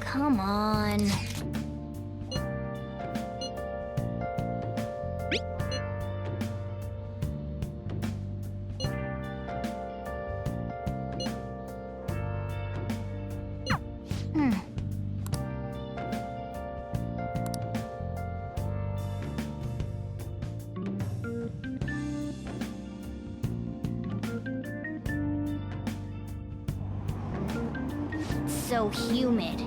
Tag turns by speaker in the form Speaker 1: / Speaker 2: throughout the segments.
Speaker 1: Come on. So humid.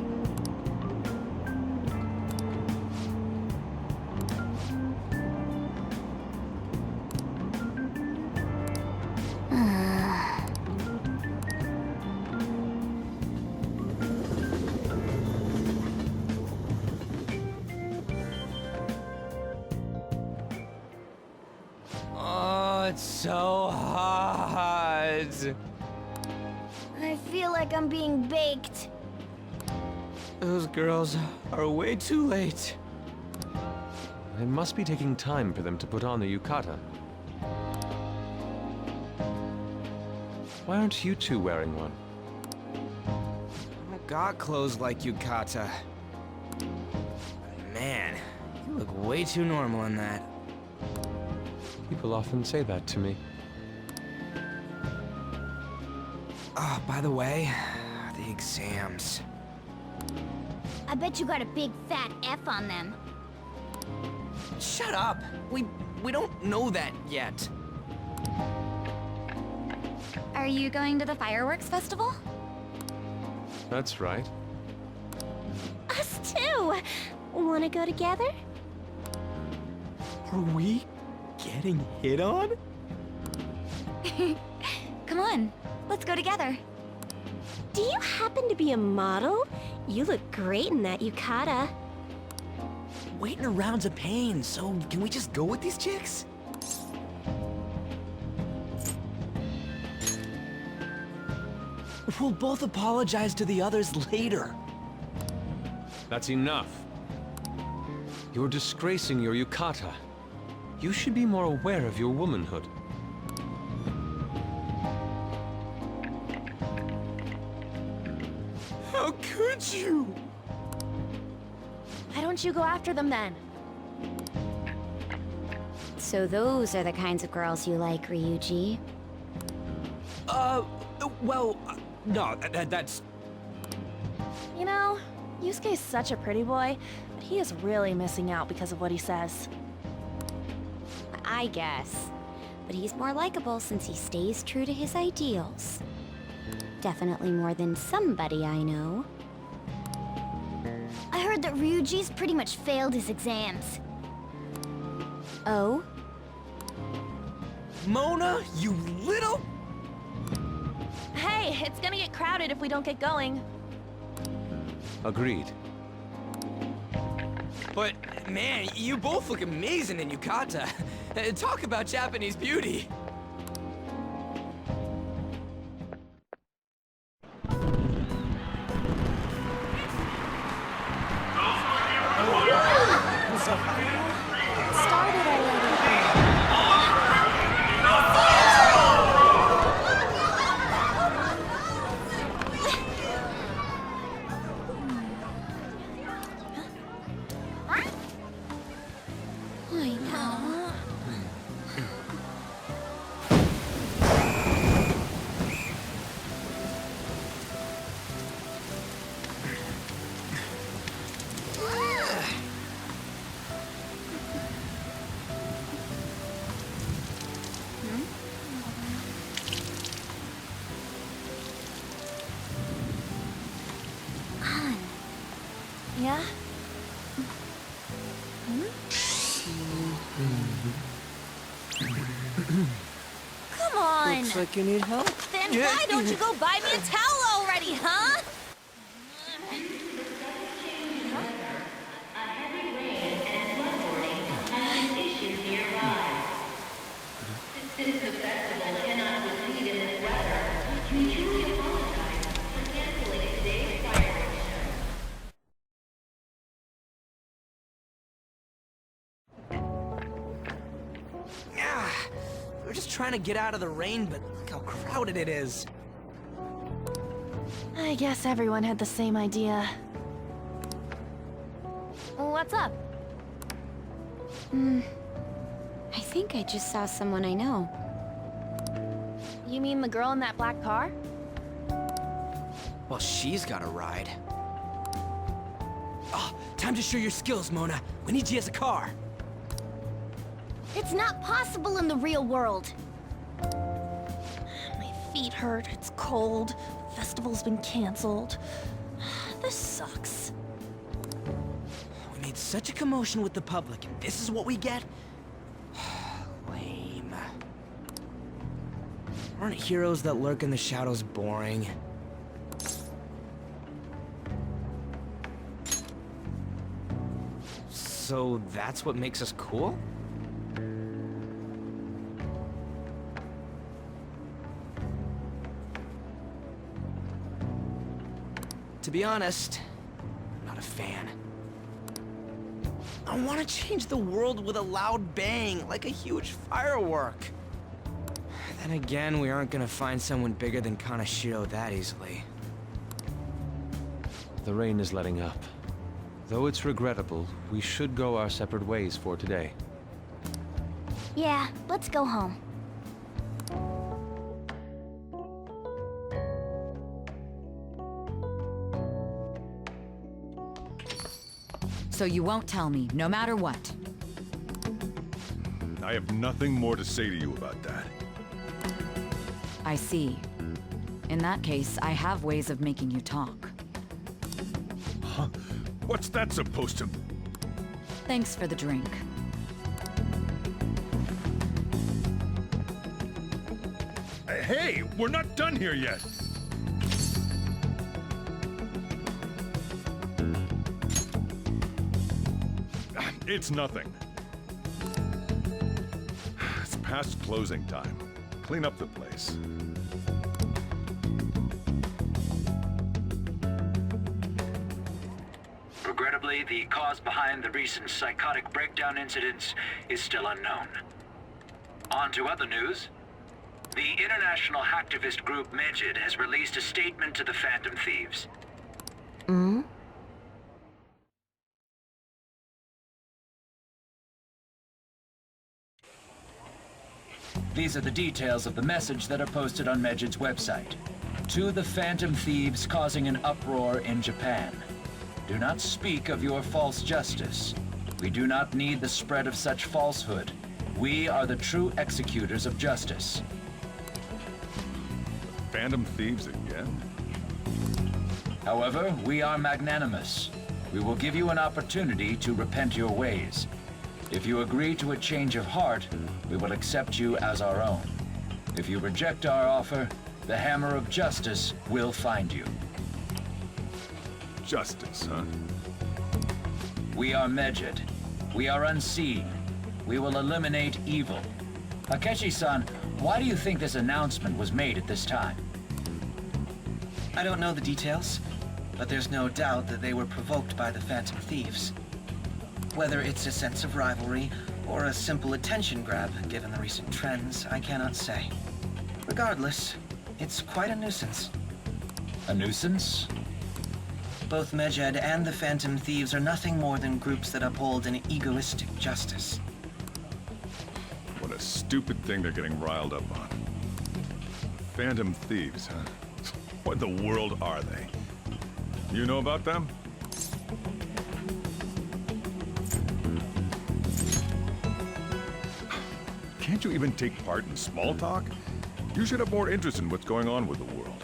Speaker 2: Oh, it's so hot.
Speaker 1: I feel like I'm being baked.
Speaker 2: Those girls are way too late.
Speaker 3: It must be taking time for them to put on the yukata. Why aren't you two wearing one?
Speaker 2: I don't got clothes like yukata. Man, you look way too normal in that.
Speaker 3: People often say that to me.
Speaker 2: Oh, by the way, the exams.
Speaker 1: I bet you got a big fat F on them.
Speaker 2: Shut up! We don't know that yet.
Speaker 4: Are you going to the fireworks festival?
Speaker 3: That's right.
Speaker 1: Us too! Wanna go together?
Speaker 2: Are we getting hit on?
Speaker 4: Come on, let's go together.
Speaker 1: Do you happen to be a model? You look great in that yukata.
Speaker 2: Waiting around's a pain, so can we just go with these chicks? We'll both apologize to the others later.
Speaker 3: That's enough. You're disgracing your yukata. You should be more aware of your womanhood.
Speaker 2: How could you?
Speaker 4: Why don't you go after them then?
Speaker 1: So those are the kinds of girls you like, Ryuji.
Speaker 2: No, that's...
Speaker 5: You know, Yusuke's such a pretty boy, but he is really missing out because of what he says.
Speaker 1: I guess. But he's more likable since he stays true to his ideals. Definitely more than somebody I know. I heard that Ryuji's pretty much failed his exams. Oh?
Speaker 2: Mona, you little...
Speaker 5: Hey, it's gonna get crowded if we don't get going.
Speaker 3: Agreed.
Speaker 2: But, man, you both look amazing in yukata. Talk about Japanese beauty.
Speaker 5: Started already.
Speaker 1: I know.
Speaker 5: Yeah?
Speaker 1: Come on!
Speaker 2: Looks like you need help.
Speaker 5: Then why don't you go buy me a towel already, huh?
Speaker 2: Yeah, we're just trying to get out of the rain, but look how crowded it is.
Speaker 5: I guess everyone had the same idea. What's up?
Speaker 1: I think I just saw someone I know.
Speaker 5: You mean the girl in that black car?
Speaker 2: Well, she's got a ride. Oh, time to show your skills, Mona. We need you as a car.
Speaker 4: It's not possible in the real world.
Speaker 5: My feet hurt, it's cold, the festival's been canceled. This sucks.
Speaker 2: We made such a commotion with the public, and this is what we get? Lame. Aren't heroes that lurk in the shadows boring? So that's what makes us cool? To be honest, I'm not a fan. I want to change the world with a loud bang, like a huge firework. Then again, we aren't gonna find someone bigger than Kanashiro that easily.
Speaker 3: The rain is letting up. Though it's regrettable, we should go our separate ways for today.
Speaker 4: Yeah, let's go home.
Speaker 6: So you won't tell me, no matter what.
Speaker 7: I have nothing more to say to you about that.
Speaker 6: I see. In that case, I have ways of making you talk.
Speaker 7: Huh? What's that supposed to...
Speaker 6: Thanks for the drink.
Speaker 7: Hey, we're not done here yet! It's nothing. It's past closing time. Clean up the place.
Speaker 8: Regrettably, the cause behind the recent psychotic breakdown incidents is still unknown. On to other news. The international hacktivist group Megid has released a statement to the Phantom Thieves. These are the details of the message that are posted on Megid's website. To the Phantom Thieves causing an uproar in Japan. Do not speak of your false justice. We do not need the spread of such falsehood. We are the true executors of justice.
Speaker 7: Phantom Thieves again?
Speaker 8: However, we are magnanimous. We will give you an opportunity to repent your ways. If you agree to a change of heart, we will accept you as our own. If you reject our offer, the hammer of justice will find you.
Speaker 7: Justice, huh?
Speaker 8: We are Megid. We are unseen. We will eliminate evil. Akechi-san, why do you think this announcement was made at this time?
Speaker 9: I don't know the details, but there's no doubt that they were provoked by the Phantom Thieves. Whether it's a sense of rivalry or a simple attention grab, given the recent trends, I cannot say. Regardless, it's quite a nuisance.
Speaker 8: A nuisance?
Speaker 9: Both Megid and the Phantom Thieves are nothing more than groups that uphold an egoistic justice.
Speaker 7: What a stupid thing they're getting riled up on. Phantom Thieves, huh? What in the world are they? You know about them? Can't you even take part in small talk? You should have more interest in what's going on with the world.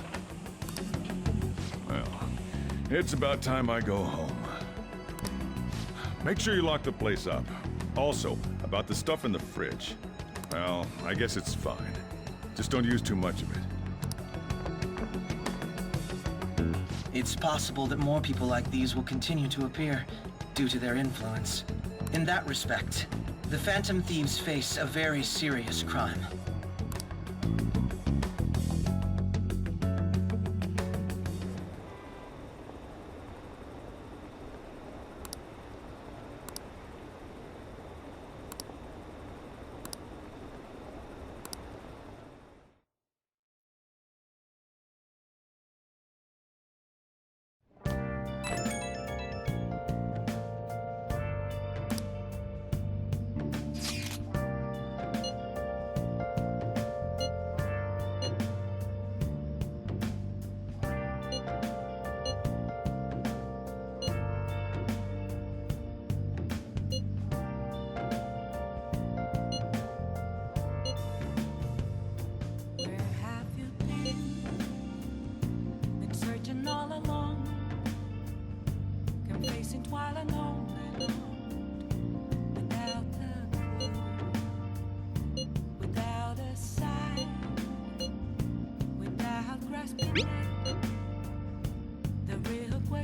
Speaker 7: Well, it's about time I go home. Make sure you lock the place up. Also, about the stuff in the fridge. Well, I guess it's fine. Just don't use too much of it.
Speaker 9: It's possible that more people like these will continue to appear due to their influence. In that respect, the Phantom Thieves face a very serious crime.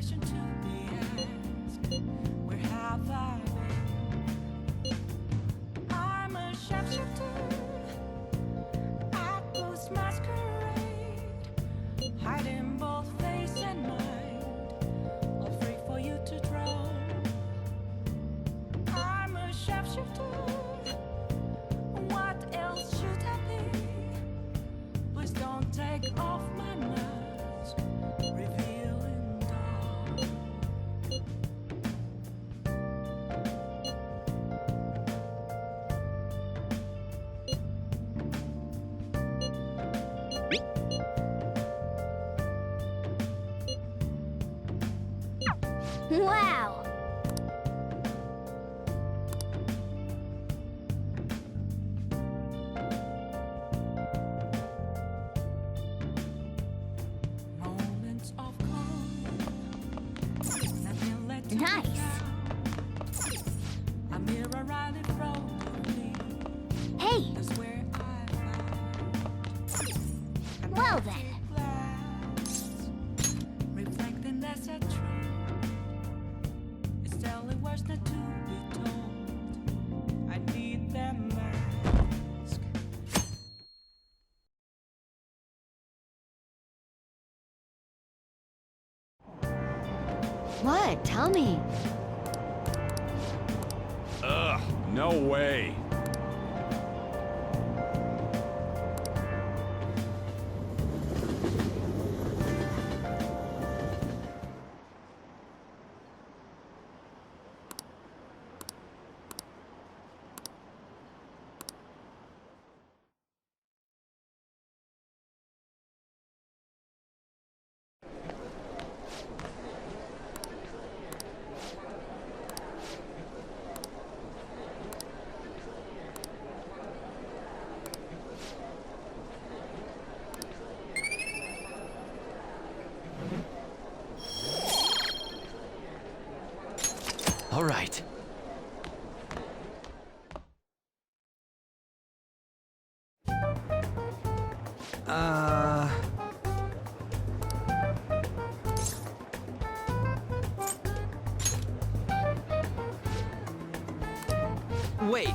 Speaker 10: question to be asked. Where have I been? I'm a shapeshifter at Ghost Masquerade, hiding both face and mind, afraid for you to drown. I'm a shapeshifter. What else should I be? Please don't take off my mask, revealing dawn.
Speaker 4: Wow!
Speaker 10: Moments of calm, nothing led to
Speaker 4: Nice.
Speaker 10: doubt. A mirror right in front of me
Speaker 4: Hey,
Speaker 10: is where I found
Speaker 4: well then.
Speaker 10: glass, reflecting that's a truth. It's telling words not to be told. I need them mask.
Speaker 1: What? Tell me.
Speaker 3: Ugh, no way.
Speaker 2: All right. Wait.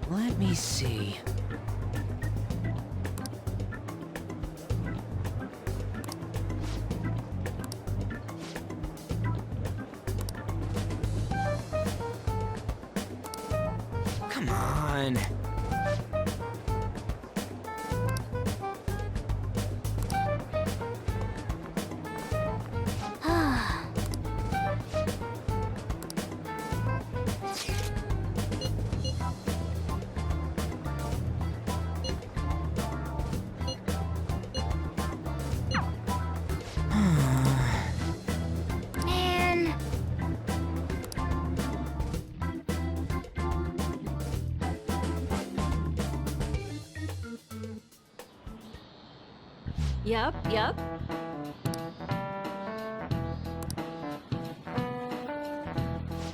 Speaker 2: Let me see. Come on.
Speaker 4: Man.
Speaker 6: Yep.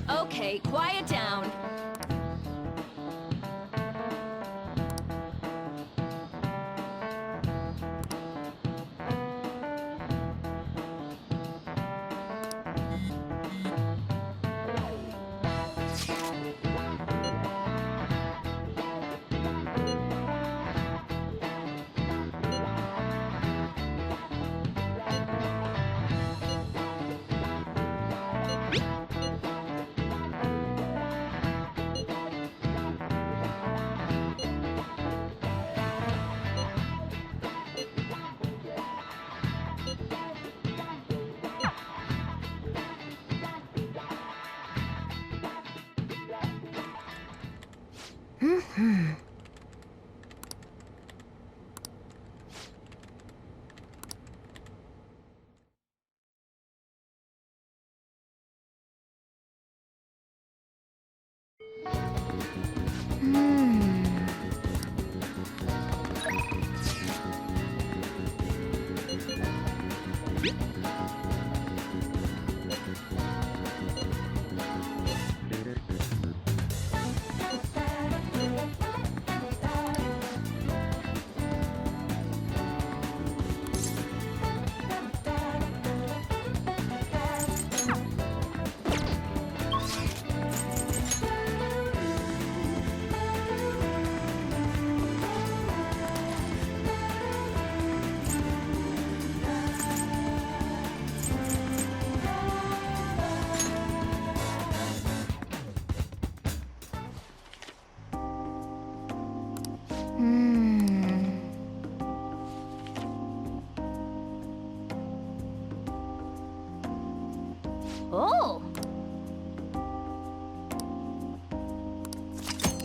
Speaker 6: Okay, quiet down.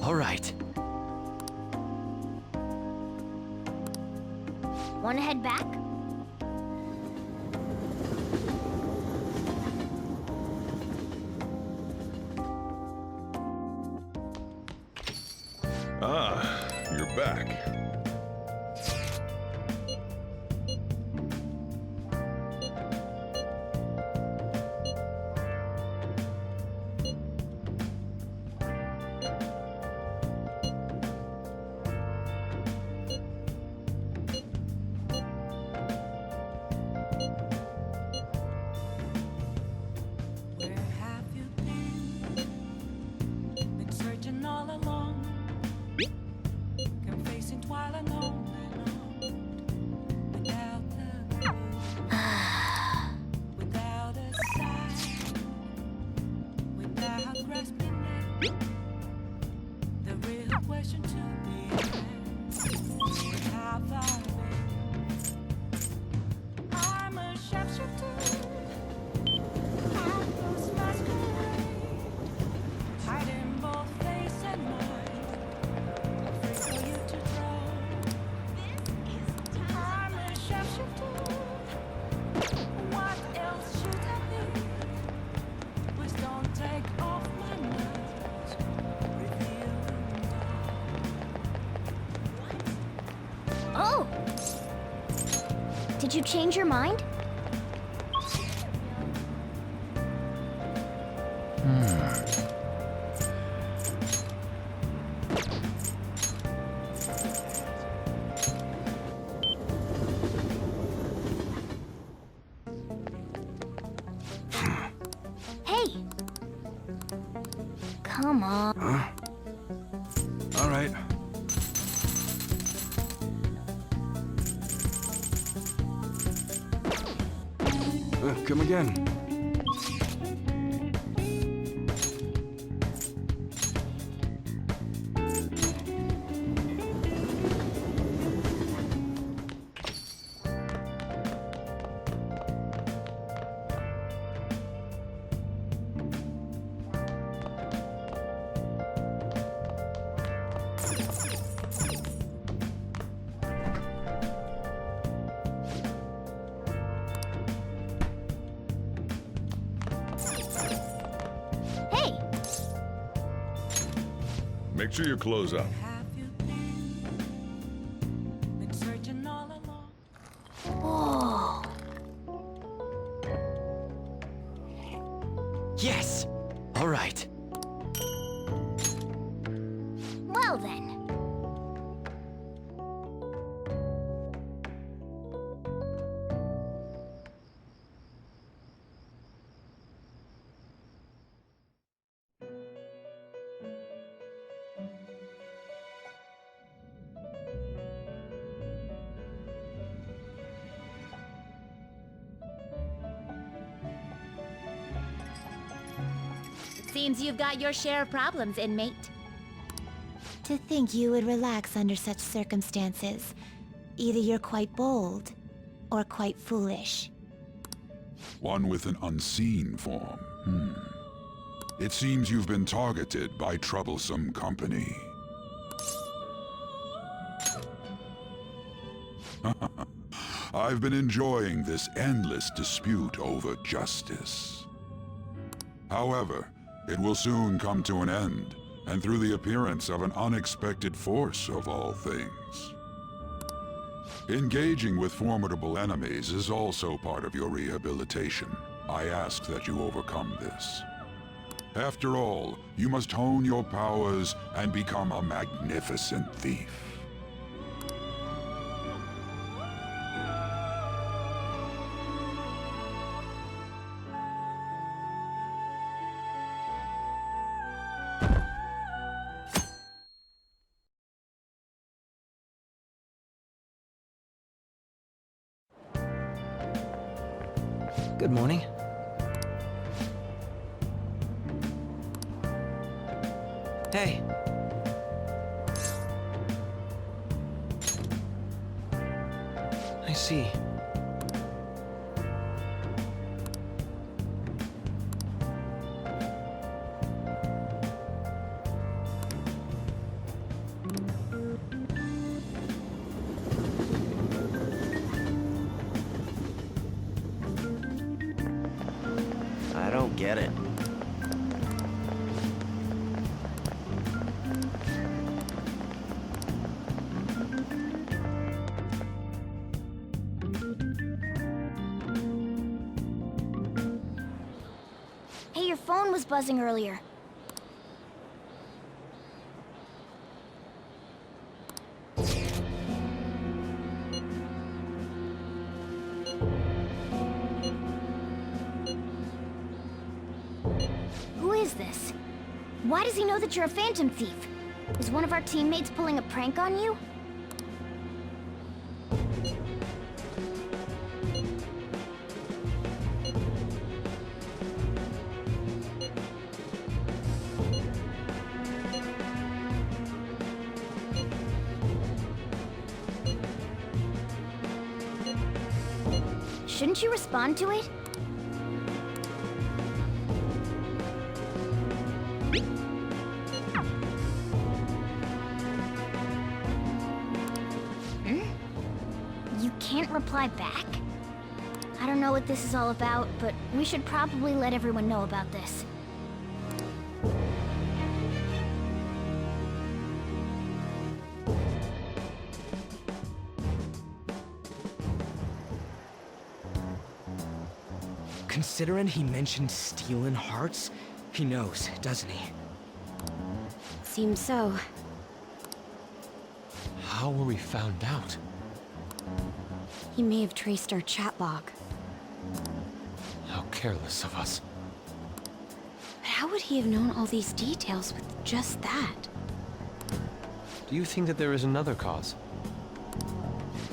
Speaker 2: All right.
Speaker 4: Wanna head back?
Speaker 7: Ah, you're back.
Speaker 10: Where have you been? Been searching all along, confessing while alone and on, without the clue, without a sign, without grasping it. The real question to be asked: where have I been? I'm a sharpshooter. Hiding both face and mind, afraid for you to draw. I'm a sharpshooter. What else should I be? Please don't take off my mask. Revealing
Speaker 4: Oh! Did you change your mind? Hey! Come on.
Speaker 2: All right. Come again.
Speaker 4: Hey!
Speaker 7: Make sure you close up.
Speaker 10: have you been searching all along.
Speaker 4: Whoa!
Speaker 2: Yes! All right.
Speaker 4: Well then.
Speaker 1: Seems you've got your share of problems, inmate.
Speaker 11: To think you would relax under such circumstances. Either you're quite bold, or quite foolish.
Speaker 12: One with an unseen form. It seems you've been targeted by troublesome company. I've been enjoying this endless dispute over justice. However, it will soon come to an end, and through the appearance of an unexpected force of all things. Engaging with formidable enemies is also part of your rehabilitation. I ask that you overcome this. After all, you must hone your powers and become a magnificent thief.
Speaker 2: Good morning. Hey. I see.
Speaker 4: buzzing earlier. Who is this? Why does he know that you're a phantom thief? Is one of our teammates pulling a prank on you? Shouldn't you respond to it? You can't reply back? I don't know what this is all about, but we should probably let everyone know about this.
Speaker 2: Considering he mentioned stealing hearts, he knows, doesn't he?
Speaker 1: Seems so.
Speaker 3: How were we found out?
Speaker 1: He may have traced our chat log.
Speaker 3: How careless of us.
Speaker 1: But how would he have known all these details with just that?
Speaker 3: Do you think that there is another cause?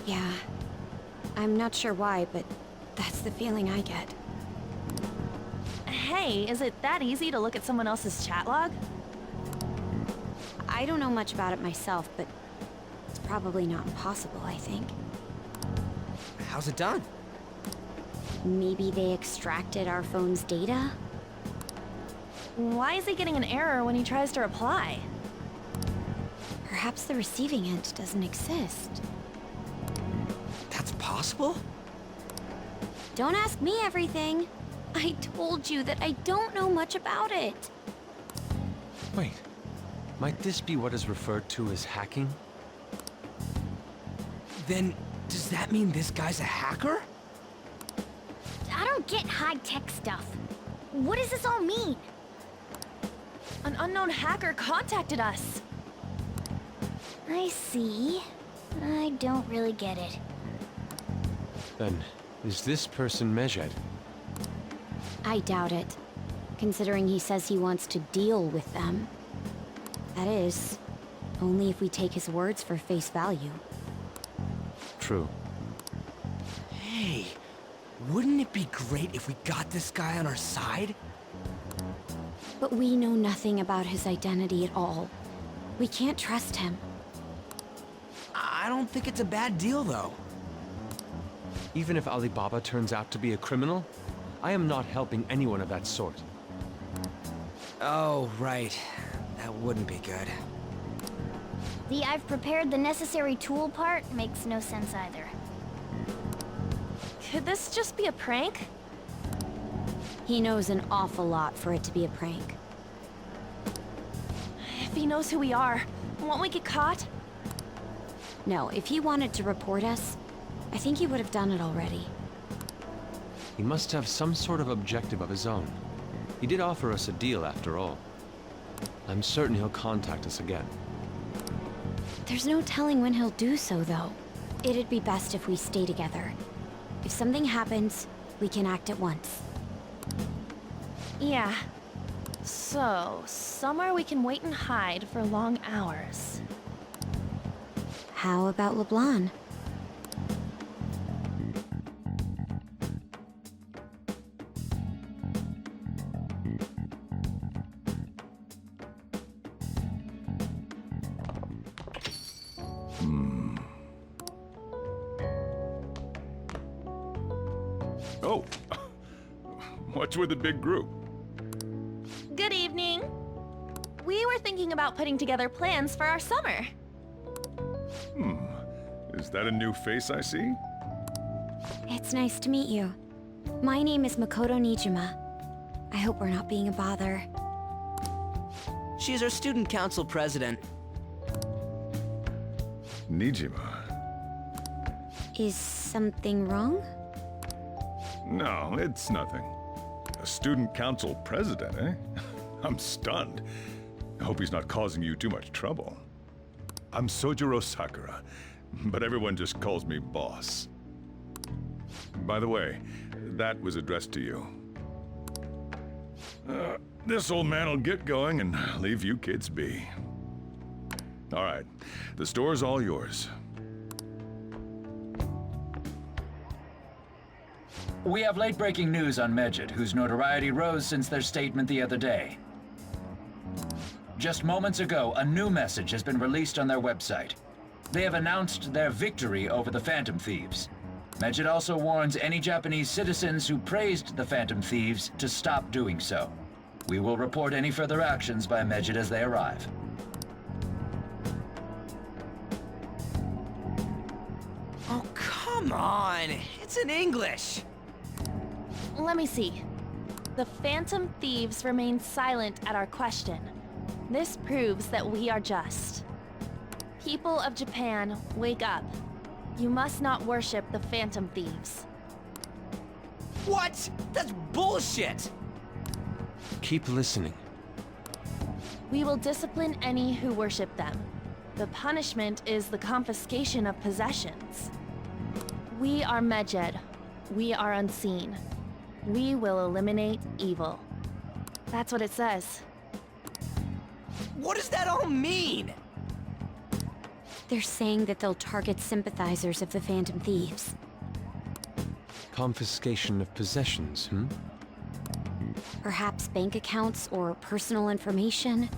Speaker 1: Yeah. I'm not sure why, but that's the feeling I get.
Speaker 5: Hey, is it that easy to look at someone else's chat log?
Speaker 1: I don't know much about it myself, but it's probably not impossible, I think.
Speaker 2: How's it done?
Speaker 1: Maybe they extracted our phone's data?
Speaker 5: Why is he getting an error when he tries to reply?
Speaker 1: Perhaps the receiving end doesn't exist.
Speaker 2: That's possible?
Speaker 1: Don't ask me everything. I told you that I don't know much about it.
Speaker 3: Wait, might this be what is referred to as hacking?
Speaker 2: Then, does that mean this guy's a hacker?
Speaker 4: I don't get high-tech stuff. What does this all mean?
Speaker 5: An unknown hacker contacted us.
Speaker 4: I see. I don't really get it.
Speaker 3: Then, is this person Mejed?
Speaker 1: I doubt it, considering he says he wants to deal with them. That is, only if we take his words for face value.
Speaker 3: True.
Speaker 2: Hey, wouldn't it be great if we got this guy on our side?
Speaker 1: But we know nothing about his identity at all. We can't trust him.
Speaker 2: I don't think it's a bad deal, though.
Speaker 3: Even if Alibaba turns out to be a criminal, I am not helping anyone of that sort.
Speaker 2: Oh, right. That wouldn't be good.
Speaker 4: The "I've prepared the necessary tool" part makes no sense either.
Speaker 5: Could this just be a prank?
Speaker 1: He knows an awful lot for it to be a prank.
Speaker 5: If he knows who we are, won't we get caught?
Speaker 1: No, if he wanted to report us, I think he would have done it already.
Speaker 3: He must have some sort of objective of his own. He did offer us a deal after all. I'm certain he'll contact us again.
Speaker 1: There's no telling when he'll do so, though. It'd be best if we stay together. If something happens, we can act at once.
Speaker 5: Yeah. So, somewhere we can wait and hide for long hours.
Speaker 1: How about LeBlanc?
Speaker 7: Oh, what's with the big group?
Speaker 5: Good evening. We were thinking about putting together plans for our summer.
Speaker 7: Is that a new face I see?
Speaker 1: It's nice to meet you. My name is Makoto Nijima. I hope we're not being a bother.
Speaker 2: She's our student council president.
Speaker 7: Nijima.
Speaker 1: Is something wrong?
Speaker 7: No, it's nothing. A student council president, eh? I'm stunned. I hope he's not causing you too much trouble. I'm Sojiro Sakura, but everyone just calls me Boss. By the way, that was addressed to you. This old man will get going and leave you kids be. All right, the store's all yours.
Speaker 8: We have late-breaking news on Medjed, whose notoriety rose since their statement the other day. Just moments ago, a new message has been released on their website. They have announced their victory over the Phantom Thieves. Medjed also warns any Japanese citizens who praised the Phantom Thieves to stop doing so. We will report any further actions by Medjed as they arrive.
Speaker 2: Oh, come on! It's in English!
Speaker 5: Let me see. The Phantom Thieves remain silent at our question. This proves that we are just. People of Japan, wake up. You must not worship the Phantom Thieves.
Speaker 2: What? That's bullshit!
Speaker 3: Keep listening.
Speaker 5: We will discipline any who worship them. The punishment is the confiscation of possessions. We are Medjed. We are unseen. We will eliminate evil. That's what it says.
Speaker 2: What does that all mean?
Speaker 1: They're saying that they'll target sympathizers of the Phantom Thieves.
Speaker 3: Confiscation of possessions,
Speaker 1: Perhaps bank accounts or personal information.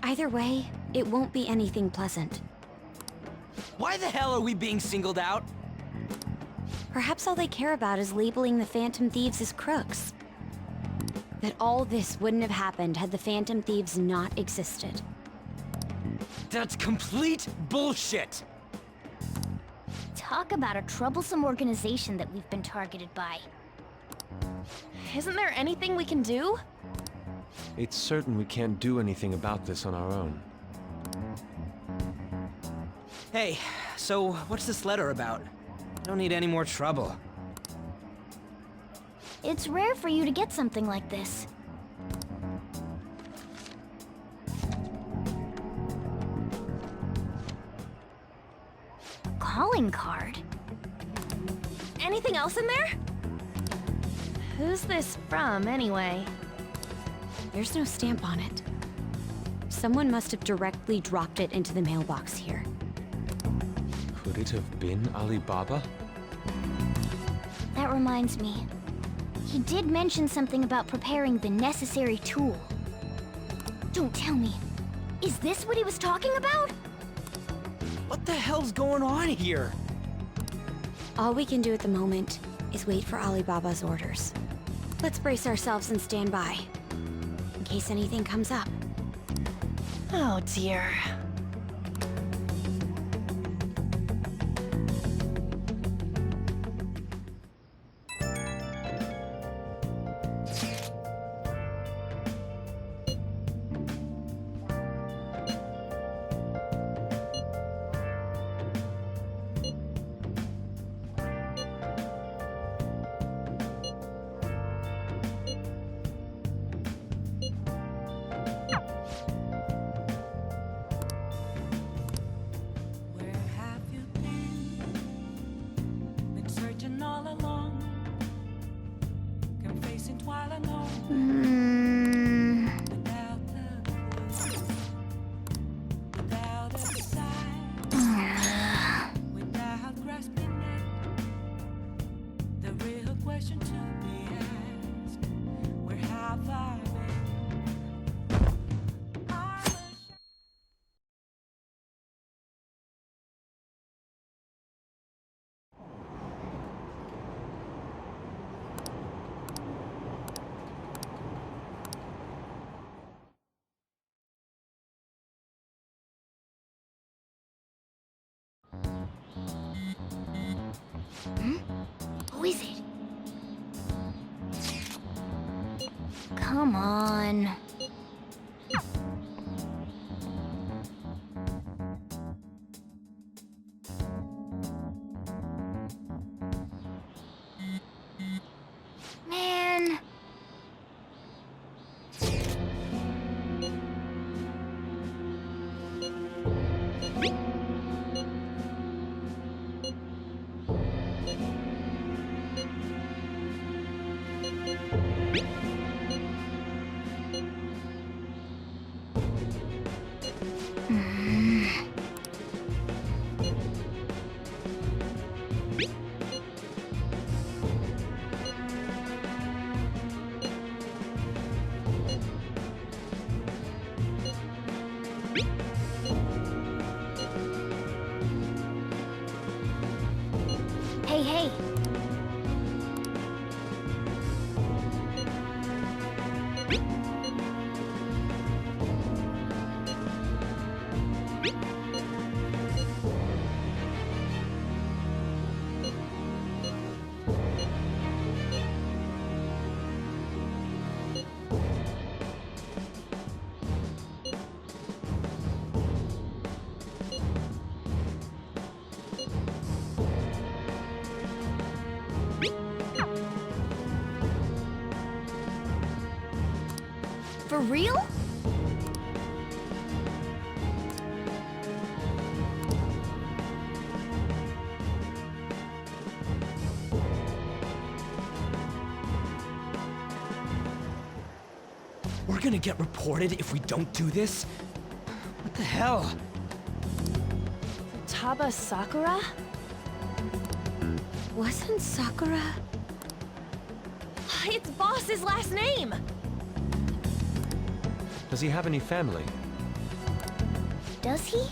Speaker 1: Either way, it won't be anything pleasant.
Speaker 2: Why the hell are we being singled out?
Speaker 1: Perhaps all they care about is labeling the Phantom Thieves as crooks. That all this wouldn't have happened had the Phantom Thieves not existed.
Speaker 2: That's complete bullshit!
Speaker 4: Talk about a troublesome organization that we've been targeted by.
Speaker 5: Isn't there anything we can do?
Speaker 3: It's certain we can't do anything about this on our own.
Speaker 2: Hey, so what's this letter about? I don't need any more trouble.
Speaker 4: It's rare for you to get something like this. A calling card?
Speaker 5: Anything else in there? Who's this from, anyway?
Speaker 1: There's no stamp on it. Someone must have directly dropped it into the mailbox here.
Speaker 3: Could it have been Alibaba?
Speaker 4: That reminds me. He did mention something about preparing the necessary tool. Don't tell me. Is this what he was talking about?
Speaker 2: What the hell's going on here?
Speaker 1: All we can do at the moment is wait for Alibaba's orders. Let's brace ourselves and stand by, in case anything comes up.
Speaker 5: Oh dear.
Speaker 10: Where have you been? Been searching all along, confessing while alone. Without a clue, without a sign, without grasping it. The real question to be asked: where have I been?
Speaker 4: Who is it? Come on. Man. Hey, hey. For real?
Speaker 2: We're gonna get reported if we don't do this? What the hell?
Speaker 5: Taba Sakura?
Speaker 1: Wasn't Sakura...
Speaker 5: It's Boss's last name!
Speaker 3: Does he have any family?
Speaker 4: Does he?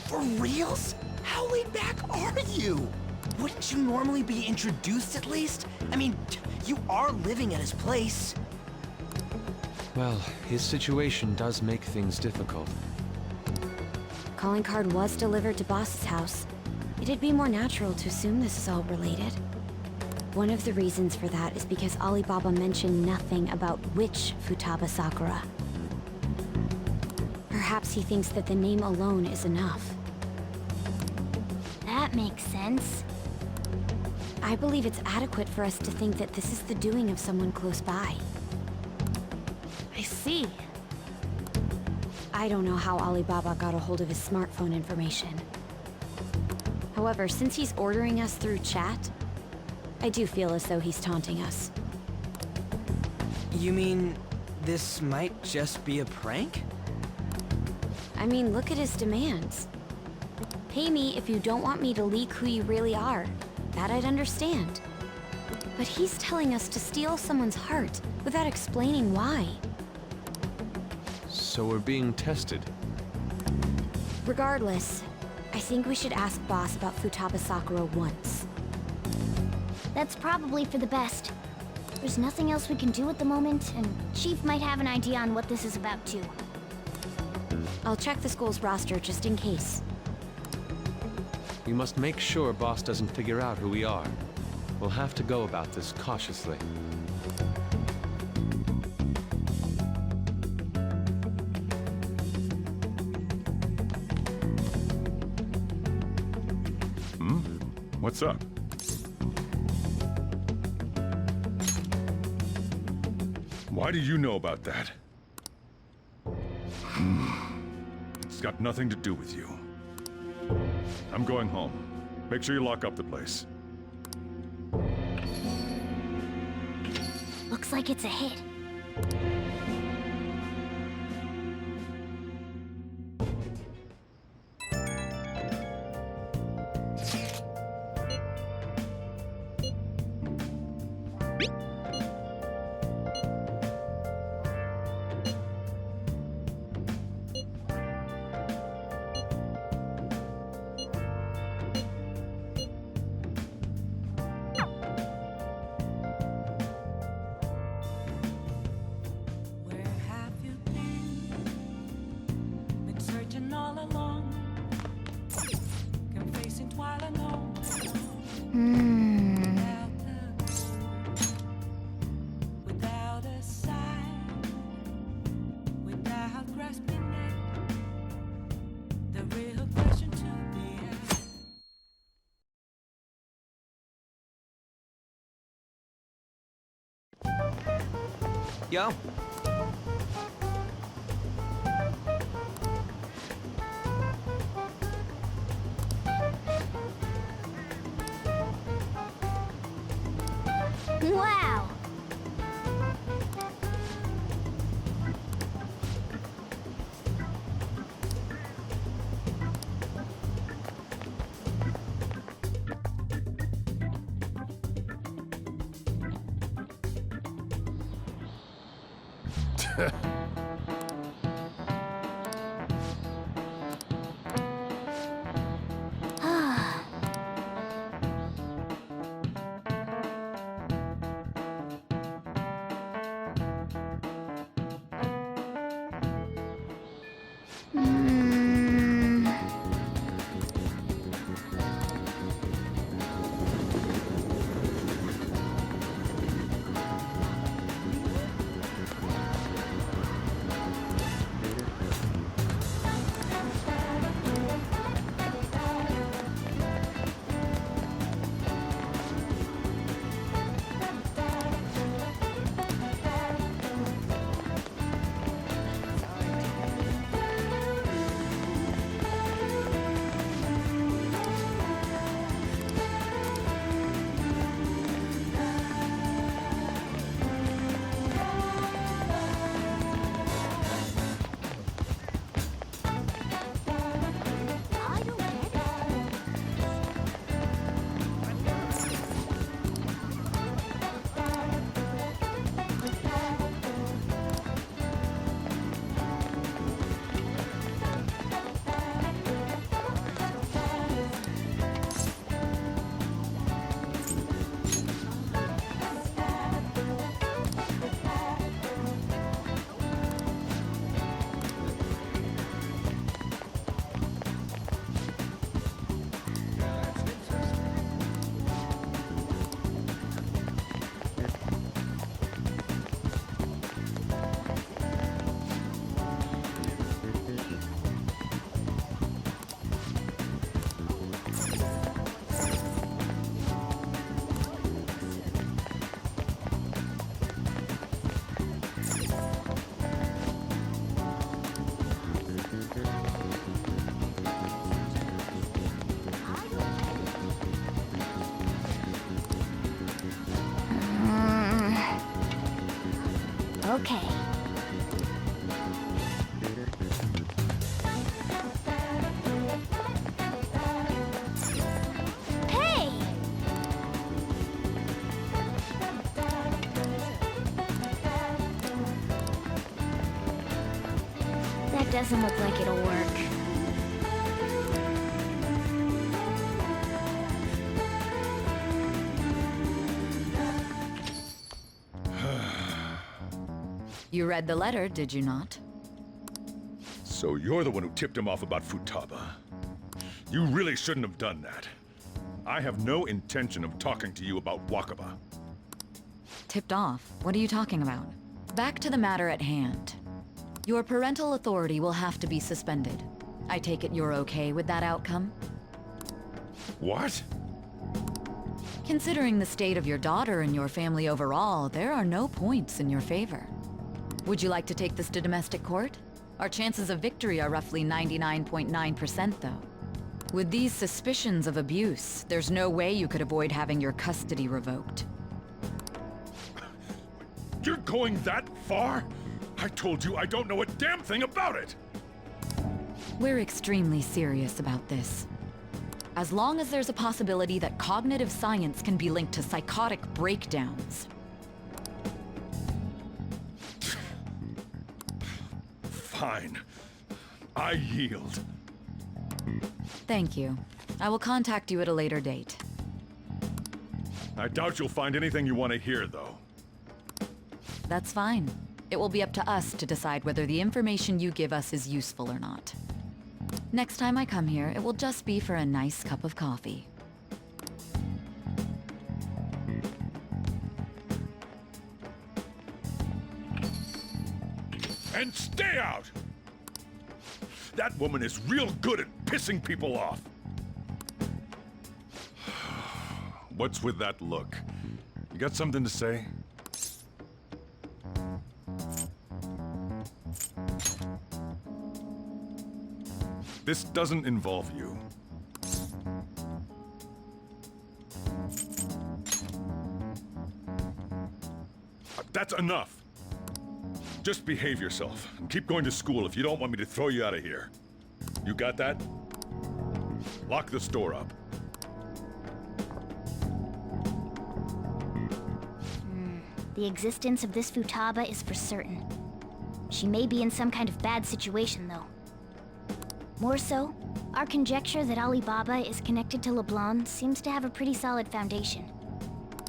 Speaker 2: For reals? How laid back are you? Wouldn't you normally be introduced at least? I mean, you are living at his place.
Speaker 3: Well, his situation does make things difficult.
Speaker 1: Calling card was delivered to Boss's house. It'd be more natural to assume this is all related. One of the reasons for that is because Alibaba mentioned nothing about which Futaba Sakura. Perhaps he thinks that the name alone is enough.
Speaker 4: That makes sense.
Speaker 1: I believe it's adequate for us to think that this is the doing of someone close by.
Speaker 5: I see.
Speaker 1: I don't know how Alibaba got a hold of his smartphone information. However, since he's ordering us through chat, I do feel as though he's taunting us.
Speaker 2: You mean this might just be a prank?
Speaker 1: I mean, look at his demands. Pay me if you don't want me to leak who you really are. That I'd understand. But he's telling us to steal someone's heart without explaining why.
Speaker 3: So we're being tested.
Speaker 1: Regardless, I think we should ask Boss about Futaba Sakura once.
Speaker 4: That's probably for the best. There's nothing else we can do at the moment, and Chief might have an idea on what this is about too.
Speaker 1: I'll check the school's roster just in case.
Speaker 3: We must make sure Boss doesn't figure out who we are. We'll have to go about this cautiously.
Speaker 7: What's up? Why do you know about that? It's got nothing to do with you. I'm going home. Make sure you lock up the place.
Speaker 4: Looks like it's a hit.
Speaker 10: Where have you been? Been searching all along, confessing while alone. Without a clue, without a sign, without grasping it, the real question to be asked.
Speaker 2: Yo.
Speaker 4: Wow! Okay. Hey! That doesn't look like it'll work.
Speaker 6: You read the letter, did you not?
Speaker 7: So you're the one who tipped him off about Futaba. You really shouldn't have done that. I have no intention of talking to you about Wakaba.
Speaker 6: Tipped off? What are you talking about? Back to the matter at hand. Your parental authority will have to be suspended. I take it you're okay with that outcome?
Speaker 7: What?
Speaker 6: Considering the state of your daughter and your family overall, there are no points in your favor. Would you like to take this to domestic court? Our chances of victory are roughly 99.9%, though. With these suspicions of abuse, there's no way you could avoid having your custody revoked.
Speaker 7: You're going that far? I told you I don't know a damn thing about it!
Speaker 6: We're extremely serious about this. As long as there's a possibility that cognitive science can be linked to psychotic breakdowns.
Speaker 7: Fine. I yield.
Speaker 6: Thank you. I will contact you at a later date.
Speaker 7: I doubt you'll find anything you want to hear, though.
Speaker 6: That's fine. It will be up to us to decide whether the information you give us is useful or not. Next time I come here, it will just be for a nice cup of coffee.
Speaker 7: And stay out! That woman is real good at pissing people off. What's with that look? You got something to say? This doesn't involve you. That's enough. Just behave yourself and keep going to school if you don't want me to throw you out of here. You got that? Lock the store up.
Speaker 4: The existence of this Futaba is for certain. She may be in some kind of bad situation, though. More so, our conjecture that Alibaba is connected to LeBlanc seems to have a pretty solid foundation.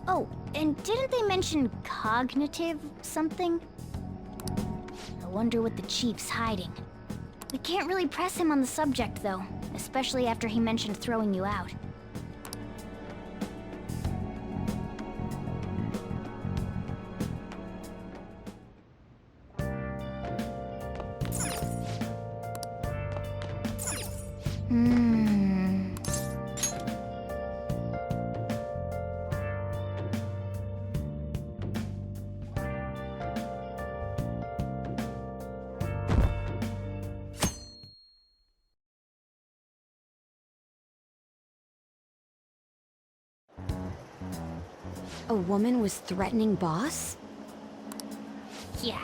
Speaker 4: Oh, and didn't they mention cognitive something? I wonder what the chief's hiding. We can't really press him on the subject, though, especially after he mentioned throwing you out.
Speaker 1: A woman was threatening Boss?
Speaker 4: Yeah.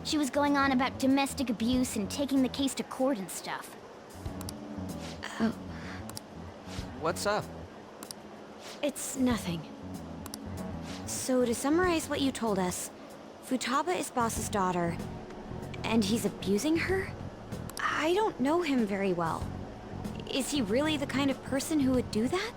Speaker 4: She was going on about domestic abuse and taking the case to court and stuff.
Speaker 2: What's up?
Speaker 1: It's nothing. So to summarize what you told us, Futaba is Boss's daughter, and he's abusing her? I don't know him very well. Is he really the kind of person who would do that?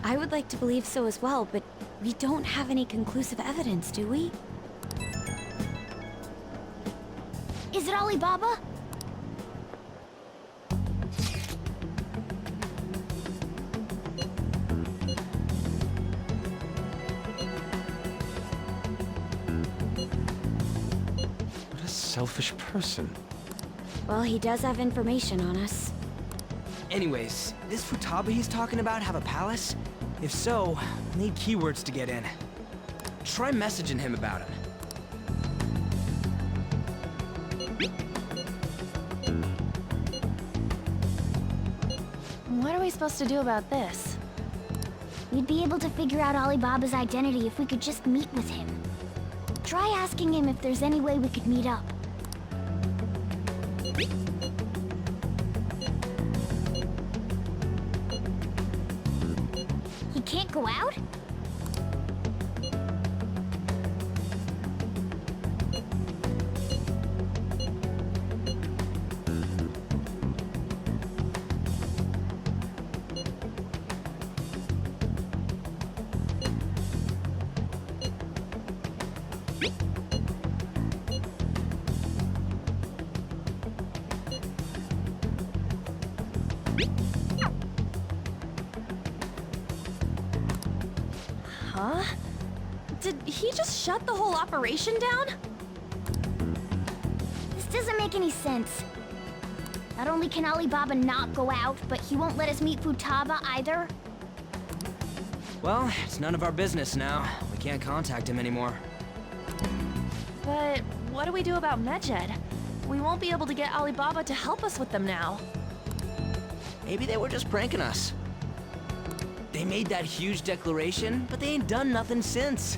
Speaker 1: I would like to believe so as well, but we don't have any conclusive evidence, do we?
Speaker 4: Is it Alibaba?
Speaker 3: What a selfish person.
Speaker 1: Well, he does have information on us.
Speaker 2: Anyways, this Futaba he's talking about have a palace? If so, we'll need keywords to get in. Try messaging him about it.
Speaker 5: What are we supposed to do about this?
Speaker 4: We'd be able to figure out Alibaba's identity if we could just meet with him. Try asking him if there's any way we could meet up. He can't go out?
Speaker 5: Huh? Did he just shut the whole operation down?
Speaker 4: This doesn't make any sense. Not only can Alibaba not go out, but he won't let us meet Futaba either.
Speaker 2: Well, it's none of our business now. We can't contact him anymore.
Speaker 5: But what do we do about Medjed? We won't be able to get Alibaba to help us with them now.
Speaker 2: Maybe they were just pranking us. They made that huge declaration, but they ain't done nothing since.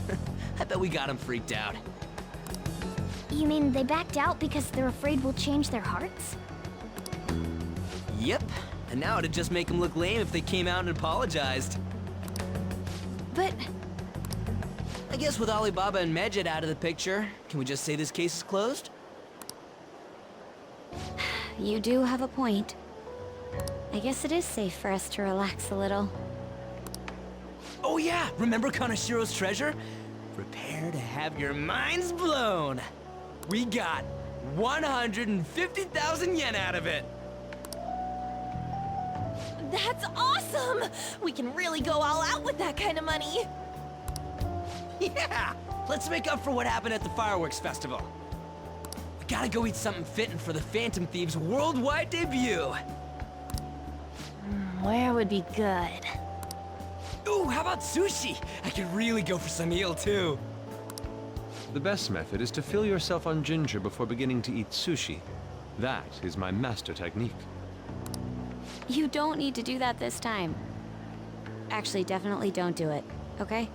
Speaker 2: I bet we got them freaked out.
Speaker 4: You mean they backed out because they're afraid we'll change their hearts?
Speaker 2: Yep, and now it'd just make them look lame if they came out and apologized.
Speaker 1: But
Speaker 2: I guess with Alibaba and Medjed out of the picture, can we just say this case is closed?
Speaker 1: you do have a point. I guess it is safe for us to relax a little.
Speaker 2: Oh yeah, remember Kanashiro's treasure? Prepare to have your minds blown. We got 150,000 yen out of it.
Speaker 5: That's awesome! We can really go all out with that kind of money.
Speaker 2: Yeah, let's make up for what happened at the fireworks festival. We gotta go eat something fitting for the Phantom Thieves' worldwide debut.
Speaker 5: Where would be good?
Speaker 2: Ooh, how about sushi? I could really go for some eel too.
Speaker 3: The best method is to fill yourself on ginger before beginning to eat sushi. That is my master technique.
Speaker 1: You don't need to do that this time. Actually, definitely don't do it, okay?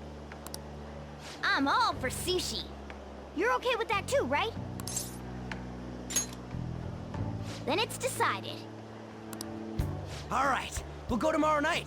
Speaker 4: I'm all for sushi. You're okay with that too, right? Then it's decided.
Speaker 2: All right, we'll go tomorrow night.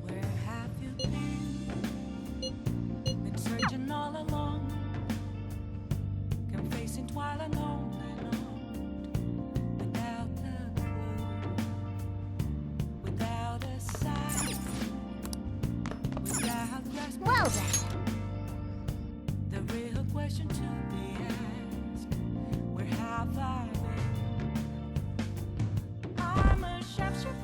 Speaker 10: Where have you been? Been searching all along, confessing while alone and on, without a clue, without a sign, without grasping.
Speaker 4: Well then.
Speaker 10: The real question to be asked: where have I been? I'm a sharpshooter.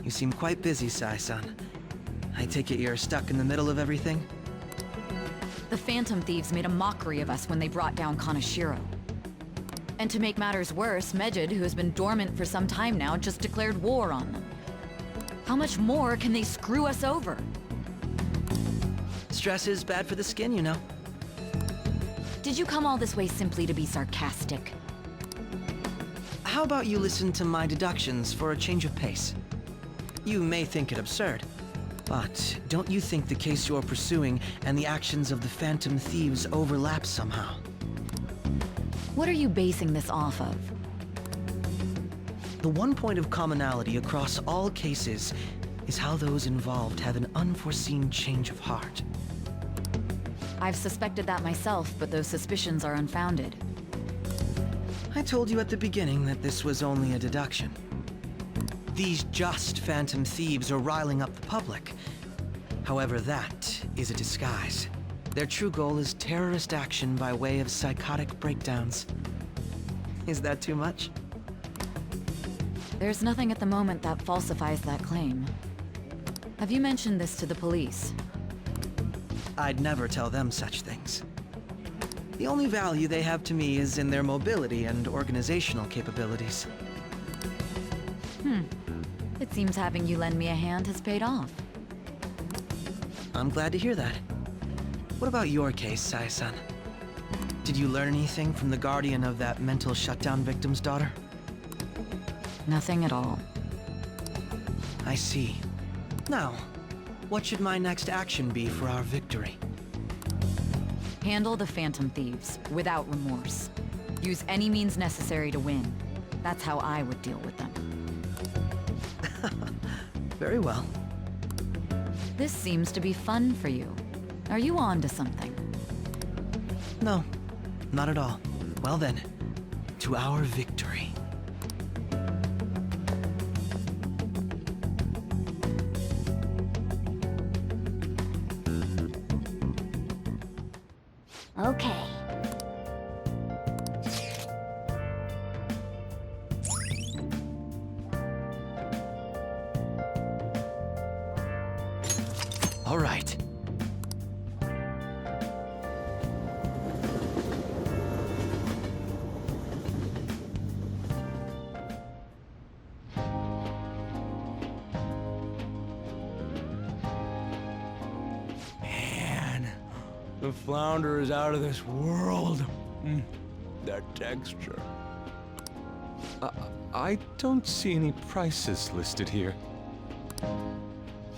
Speaker 2: You seem quite busy, Sai-san. I take it you're stuck in the middle of everything?
Speaker 6: The Phantom Thieves made a mockery of us when they brought down Kaneshiro. And to make matters worse, Mejid, who has been dormant for some time now, just declared war on them. How much more can they screw us over?
Speaker 2: Stress is bad for the skin, you know.
Speaker 6: Did you come all this way simply to be sarcastic?
Speaker 2: How about you listen to my deductions for a change of pace? You may think it absurd, but don't you think the case you're pursuing and the actions of the Phantom Thieves overlap somehow?
Speaker 6: What are you basing this off of?
Speaker 2: The one point of commonality across all cases is how those involved have an unforeseen change of heart.
Speaker 6: I've suspected that myself, but those suspicions are unfounded.
Speaker 2: I told you at the beginning that this was only a deduction. These just Phantom Thieves are riling up the public. However, that is a disguise. Their true goal is terrorist action by way of psychotic breakdowns. Is that too much?
Speaker 6: There's nothing at the moment that falsifies that claim. Have you mentioned this to the police?
Speaker 2: I'd never tell them such things. The only value they have to me is in their mobility and organizational capabilities.
Speaker 6: It seems having you lend me a hand has paid off.
Speaker 2: I'm glad to hear that. What about your case, Sai-san? Did you learn anything from the guardian of that mental shutdown victim's daughter?
Speaker 6: Nothing at all.
Speaker 2: I see. Now, what should my next action be for our victory?
Speaker 6: Handle the Phantom Thieves, without remorse. Use any means necessary to win. That's how I would deal with them.
Speaker 2: Very well.
Speaker 6: This seems to be fun for you. Are you on to something?
Speaker 2: No, not at all. Well then, to our victory.
Speaker 4: Okay.
Speaker 2: All right. Man, the flounder is out of this world. That texture.
Speaker 3: I don't see any prices listed here.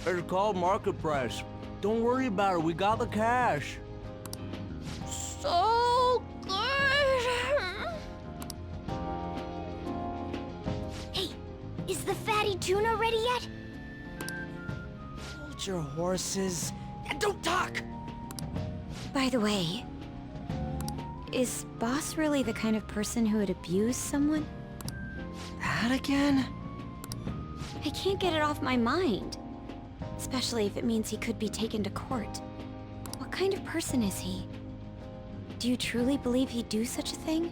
Speaker 13: It's called market price. Don't worry about it, we got the cash.
Speaker 4: So good! Hey, is the fatty tuna ready yet?
Speaker 2: Hold your horses and don't talk!
Speaker 1: By the way, is Boss really the kind of person who would abuse someone?
Speaker 2: That again?
Speaker 1: I can't get it off my mind. Especially if it means he could be taken to court. What kind of person is he? Do you truly believe he'd do such a thing?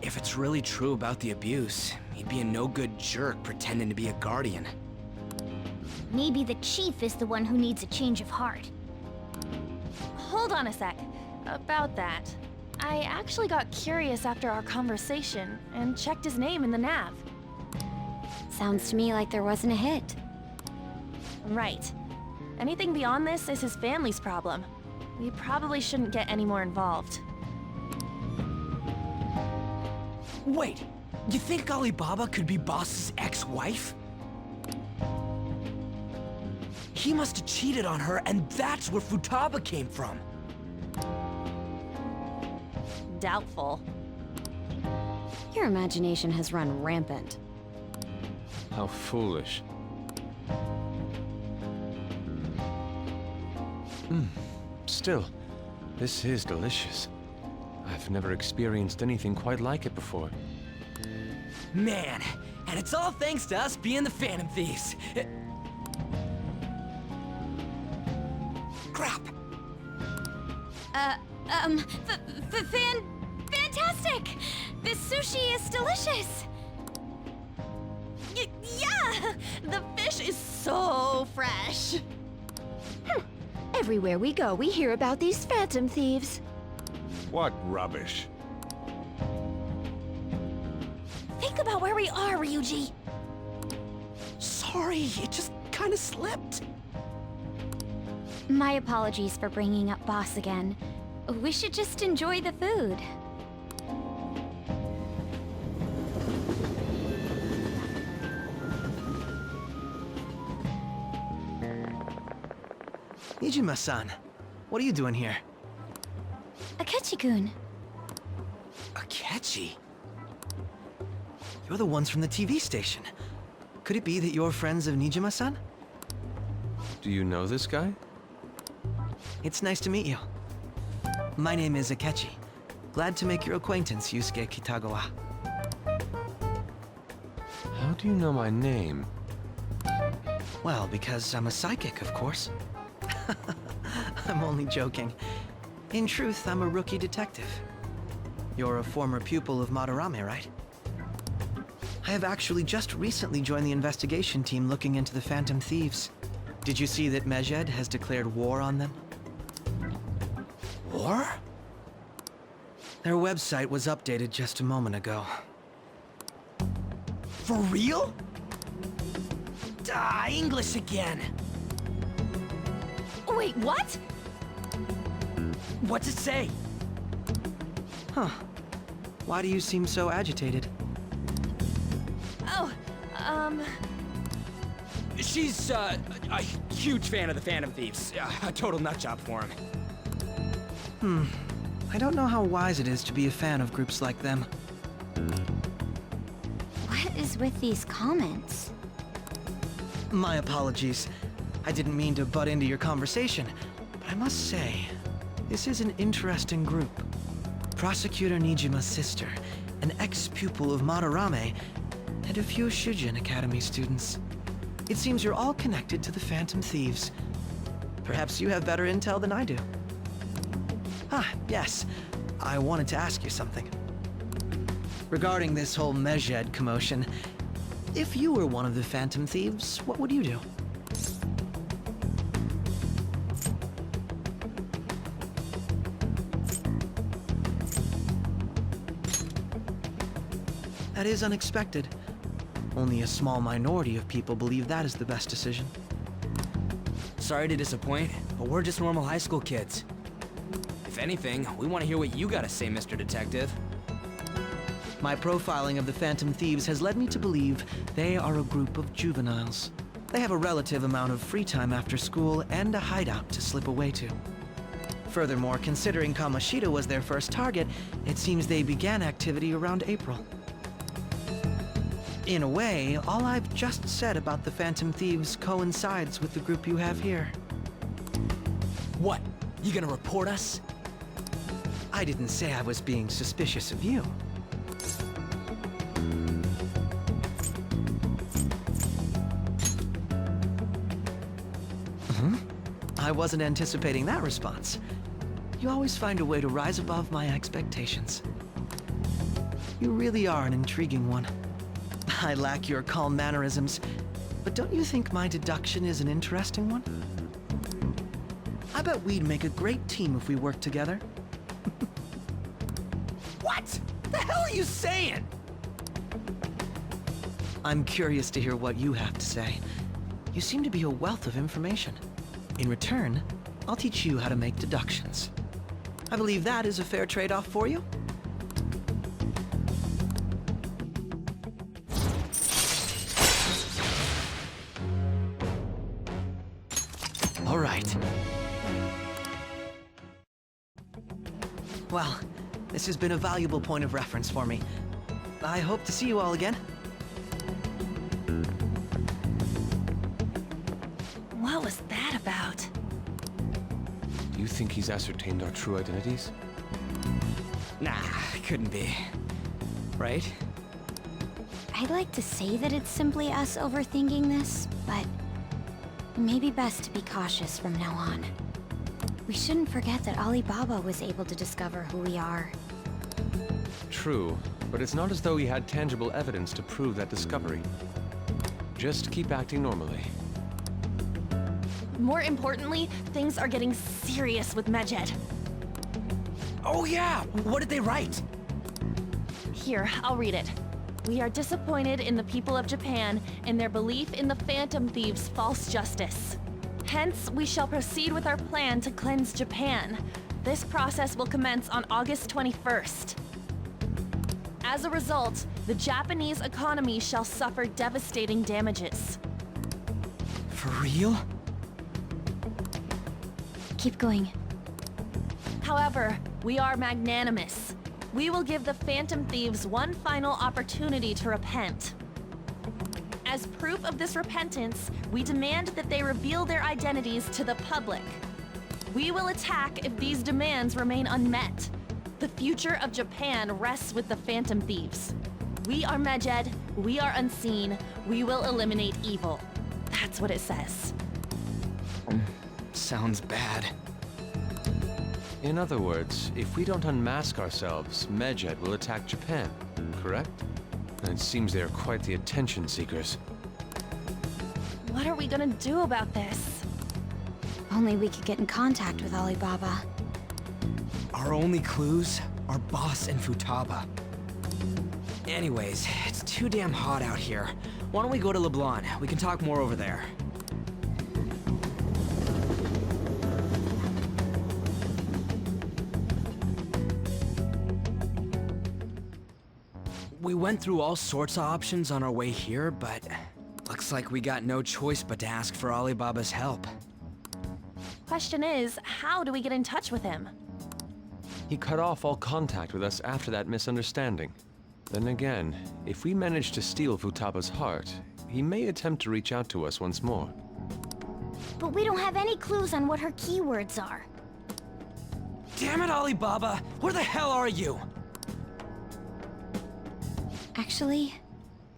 Speaker 2: If it's really true about the abuse, he'd be a no-good jerk pretending to be a guardian.
Speaker 4: Maybe the chief is the one who needs a change of heart.
Speaker 5: Hold on a sec. About that. I actually got curious after our conversation and checked his name in the nav.
Speaker 1: Sounds to me like there wasn't a hit.
Speaker 5: Right. Anything beyond this is his family's problem. We probably shouldn't get any more involved.
Speaker 2: Wait! You think Alibaba could be Boss's ex-wife? He must have cheated on her, and that's where Futaba came from.
Speaker 5: Doubtful.
Speaker 1: Your imagination has run rampant.
Speaker 3: How foolish. Still, this is delicious. I've never experienced anything quite like it before.
Speaker 2: Man, and it's all thanks to us being the Phantom Thieves. Crap!
Speaker 1: Fantastic! This sushi is delicious!
Speaker 5: Yeah! The fish is so fresh.
Speaker 14: Everywhere we go, we hear about these Phantom Thieves.
Speaker 7: What rubbish.
Speaker 5: Think about where we are, Ryuji.
Speaker 2: Sorry, it just kind of slipped.
Speaker 1: My apologies for bringing up Boss again. We should just enjoy the food.
Speaker 2: Nijima-san, what are you doing here?
Speaker 1: Akechi-kun.
Speaker 2: Akechi? You're the ones from the TV station. Could it be that you're friends of Nijima-san?
Speaker 3: Do you know this guy?
Speaker 2: It's nice to meet you. My name is Akechi. Glad to make your acquaintance, Yusuke Kitagawa.
Speaker 3: How do you know my name?
Speaker 2: Well, because I'm a psychic, of course. I'm only joking. In truth, I'm a rookie detective. You're a former pupil of Madarame, right? I have actually just recently joined the investigation team looking into the Phantom Thieves. Did you see that Mejed has declared war on them? War? Their website was updated just a moment ago. For real? English again!
Speaker 5: Wait, what?
Speaker 2: What's it say? Huh. Why do you seem so agitated?
Speaker 5: Oh,
Speaker 15: She's, a huge fan of the Phantom Thieves. A total nutjob for him.
Speaker 2: I don't know how wise it is to be a fan of groups like them.
Speaker 1: What is with these comments?
Speaker 2: My apologies. I didn't mean to butt into your conversation, but I must say, this is an interesting group. Prosecutor Nijima's sister, an ex-pupil of Madarame, and a few Shujin Academy students. It seems you're all connected to the Phantom Thieves. Perhaps you have better intel than I do. Ah, yes. I wanted to ask you something. Regarding this whole Mejed commotion, if you were one of the Phantom Thieves, what would you do? That is unexpected. Only a small minority of people believe that is the best decision.
Speaker 15: Sorry to disappoint, but we're just normal high school kids. If anything, we want to hear what you gotta say, Mr. Detective.
Speaker 2: My profiling of the Phantom Thieves has led me to believe they are a group of juveniles. They have a relative amount of free time after school and a hideout to slip away to. Furthermore, considering Kamoshida was their first target, it seems they began activity around April. In a way, all I've just said about the Phantom Thieves coincides with the group you have here.
Speaker 15: What? You gonna report us?
Speaker 2: I didn't say I was being suspicious of you. I wasn't anticipating that response. You always find a way to rise above my expectations. You really are an intriguing one. I lack your calm mannerisms, but don't you think my deduction is an interesting one? I bet we'd make a great team if we worked together. What? The hell are you saying? I'm curious to hear what you have to say. You seem to be a wealth of information. In return, I'll teach you how to make deductions. I believe that is a fair trade-off for you. Well, this has been a valuable point of reference for me. I hope to see you all again.
Speaker 5: What was that about?
Speaker 3: Do you think he's ascertained our true identities?
Speaker 15: Nah, couldn't be. Right?
Speaker 1: I'd like to say that it's simply us overthinking this, but it may be best to be cautious from now on. We shouldn't forget that Alibaba was able to discover who we are.
Speaker 3: True, but it's not as though he had tangible evidence to prove that discovery. Just keep acting normally.
Speaker 5: More importantly, things are getting serious with Medjed.
Speaker 15: Oh yeah! What did they write?
Speaker 5: Here, I'll read it. We are disappointed in the people of Japan and their belief in the Phantom Thieves' false justice. Hence, we shall proceed with our plan to cleanse Japan. This process will commence on August 21st. As a result, the Japanese economy shall suffer devastating damages.
Speaker 15: For real?
Speaker 1: Keep going.
Speaker 5: However, we are magnanimous. We will give the Phantom Thieves one final opportunity to repent. As proof of this repentance, we demand that they reveal their identities to the public. We will attack if these demands remain unmet. The future of Japan rests with the Phantom Thieves. We are Medjed, we are unseen, we will eliminate evil. That's what it says.
Speaker 15: Sounds bad.
Speaker 3: In other words, if we don't unmask ourselves, Medjed will attack Japan, correct? And it seems they are quite the attention seekers.
Speaker 5: What are we gonna do about this?
Speaker 1: Only we could get in contact with Alibaba.
Speaker 15: Our only clues are Boss and Futaba. Anyways, it's too damn hot out here. Why don't we go to LeBlanc? We can talk more over there. We went through all sorts of options on our way here, but looks like we got no choice but to ask for Alibaba's help.
Speaker 5: Question is, how do we get in touch with him?
Speaker 3: He cut off all contact with us after that misunderstanding. Then again, if we manage to steal Futaba's heart, he may attempt to reach out to us once more.
Speaker 4: But we don't have any clues on what her keywords are.
Speaker 15: Damn it, Alibaba! Where the hell are you?
Speaker 1: Actually,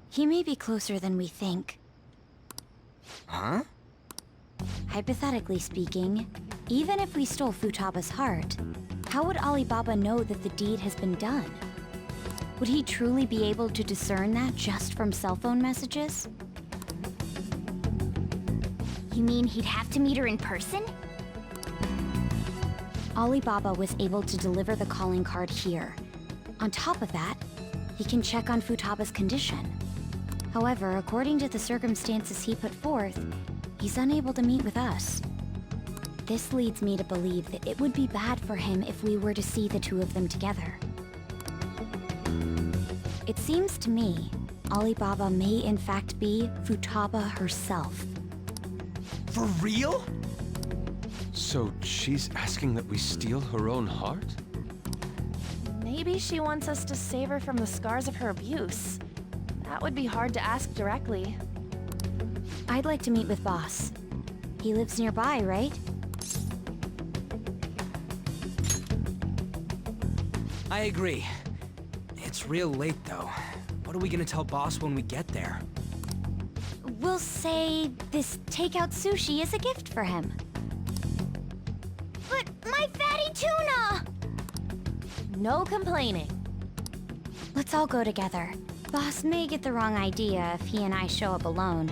Speaker 1: he may be closer than we think.
Speaker 15: Huh?
Speaker 1: Hypothetically speaking, even if we stole Futaba's heart, how would Alibaba know that the deed has been done? Would he truly be able to discern that just from cell phone messages?
Speaker 4: You mean he'd have to meet her in person?
Speaker 1: Alibaba was able to deliver the calling card here. On top of that, he can check on Futaba's condition. However, according to the circumstances he put forth, he's unable to meet with us. This leads me to believe that it would be bad for him if we were to see the two of them together. It seems to me, Alibaba may in fact be Futaba herself.
Speaker 15: For real?
Speaker 3: So she's asking that we steal her own heart?
Speaker 5: Maybe she wants us to save her from the scars of her abuse. That would be hard to ask directly.
Speaker 1: I'd like to meet with Boss. He lives nearby, right?
Speaker 15: I agree. It's real late, though. What are we gonna tell Boss when we get there?
Speaker 1: We'll say this takeout sushi is a gift for him.
Speaker 4: But my fatty tuna!
Speaker 5: No complaining.
Speaker 1: Let's all go together. Boss may get the wrong idea if he and I show up alone.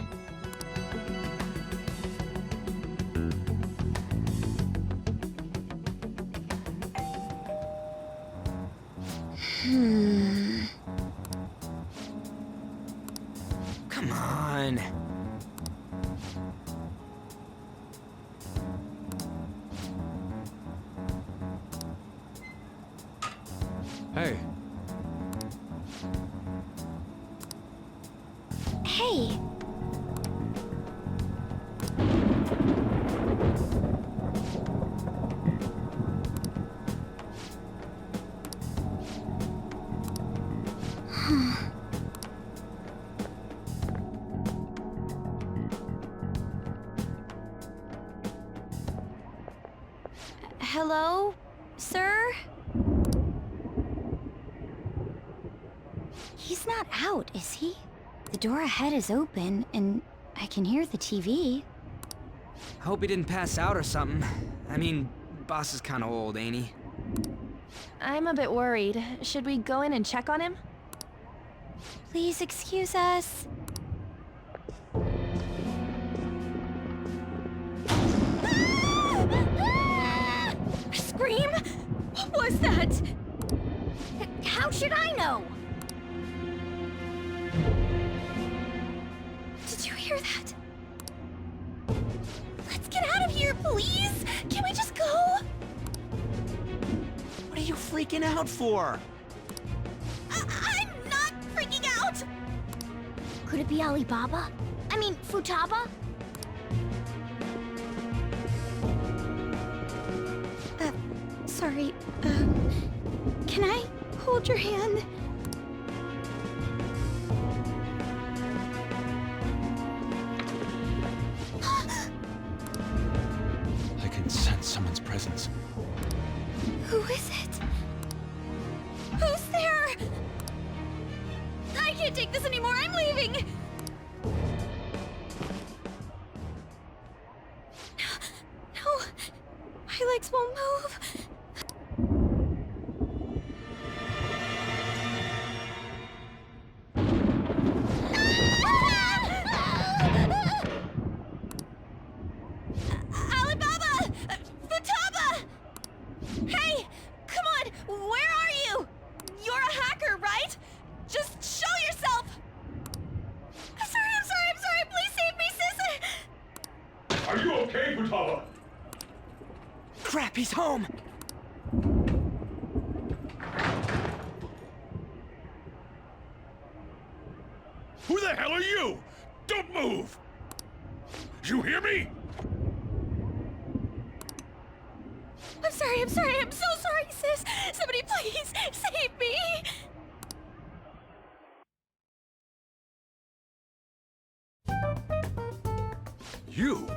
Speaker 15: Come on.
Speaker 3: Hey,
Speaker 1: Hey! Hello, sir? He's not out, is he? The door ahead is open, and I can hear the TV.
Speaker 15: Hope he didn't pass out or something. I mean, boss is kinda old, ain't he?
Speaker 5: I'm a bit worried. Should we go in and check on him?
Speaker 1: Please excuse us.
Speaker 4: Scream? What was that? How should I know?
Speaker 1: Did you hear that? Let's get out of here, please! Can we just go?
Speaker 15: What are you freaking out for?
Speaker 1: I'm not freaking out!
Speaker 4: Could it be Alibaba? I mean, Futaba?
Speaker 1: Sorry, can I hold your hand?
Speaker 3: I can sense someone's presence.
Speaker 1: Who is it? Who's there? I can't take this anymore, I'm leaving! No, my legs won't move. Alibaba! Futaba! Hey! Come on! Where are you? You're a hacker, right? Just show yourself! I'm sorry! Please save me, sis!
Speaker 7: Are you okay, Futaba?
Speaker 15: Crap, he's home!
Speaker 7: Who the hell are you? Don't move! You hear me?
Speaker 1: I'm sorry, I'm so sorry, sis! Somebody please save me!
Speaker 7: You?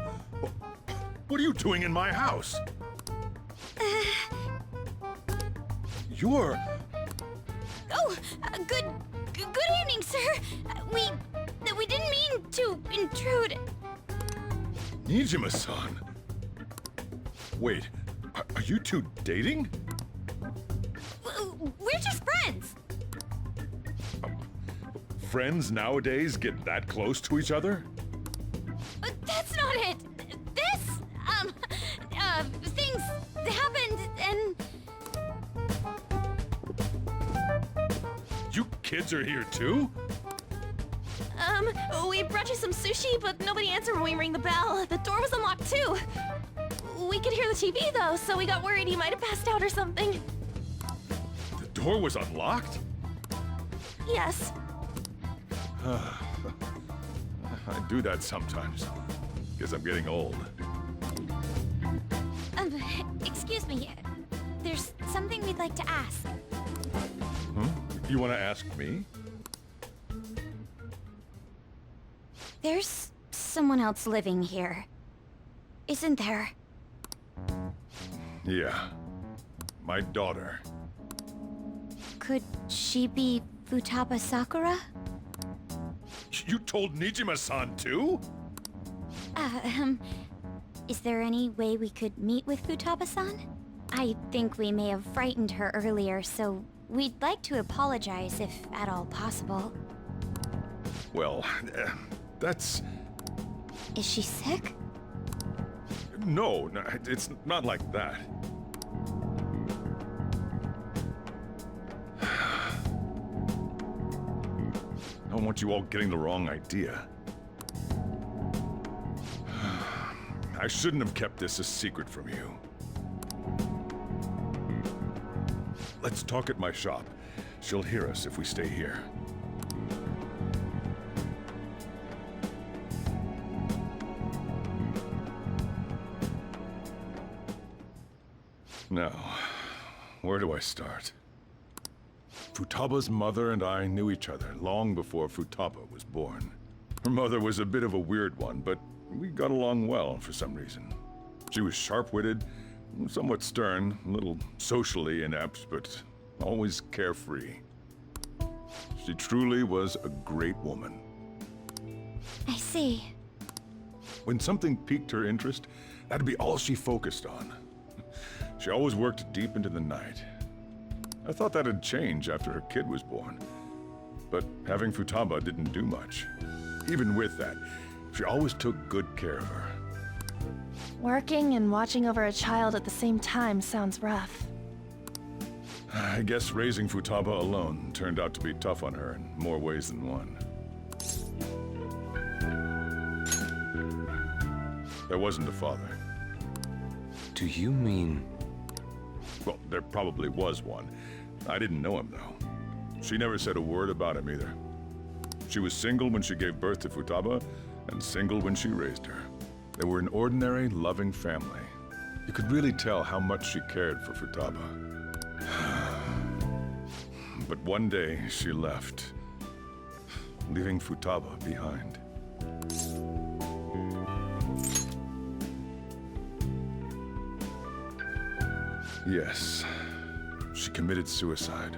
Speaker 7: What are you doing in my house? You're...
Speaker 1: Oh, good evening, sir. We didn't mean to intrude.
Speaker 7: Nijima-san. Wait, are you two dating?
Speaker 1: We're just friends.
Speaker 7: Friends nowadays get that close to each other?
Speaker 1: That's not it. This, things happened and...
Speaker 7: You kids are here too?
Speaker 5: We brought you some sushi, but nobody answered when we rang the bell. The door was unlocked too. We could hear the TV though, so we got worried he might have passed out or something.
Speaker 7: The door was unlocked?
Speaker 5: Yes.
Speaker 7: I do that sometimes. Guess I'm getting old.
Speaker 1: Excuse me. There's something we'd like to ask.
Speaker 7: You want to ask me?
Speaker 1: There's someone else living here, isn't there?
Speaker 7: Yeah. My daughter.
Speaker 1: Could she be Futaba Sakura?
Speaker 7: You told Nijima-san too?
Speaker 1: Is there any way we could meet with Futaba-san? I think we may have frightened her earlier, so we'd like to apologize if at all possible.
Speaker 7: Well, that's...
Speaker 1: Is she sick?
Speaker 7: No, it's not like that. I don't want you all getting the wrong idea. I shouldn't have kept this a secret from you. Let's talk at my shop. She'll hear us if we stay here. Now, where do I start? Futaba's mother and I knew each other long before Futaba was born. Her mother was a bit of a weird one, but we got along well for some reason. She was sharp-witted, Somewhat stern, a little socially inept, but always carefree. She truly was a great woman.
Speaker 1: I see.
Speaker 7: When something piqued her interest, that'd be all she focused on. She always worked deep into the night. I thought that'd change after her kid was born. But having Futaba didn't do much. Even with that, she always took good care of her.
Speaker 5: Working and watching over a child at the same time sounds rough.
Speaker 7: I guess raising Futaba alone turned out to be tough on her in more ways than one. There wasn't a father.
Speaker 3: Do you mean...
Speaker 7: Well, there probably was one. I didn't know him, though. She never said a word about him either. She was single when she gave birth to Futaba, and single when she raised her. They were an ordinary, loving family. You could really tell how much she cared for Futaba. But one day, she left, leaving Futaba behind. Yes, she committed suicide.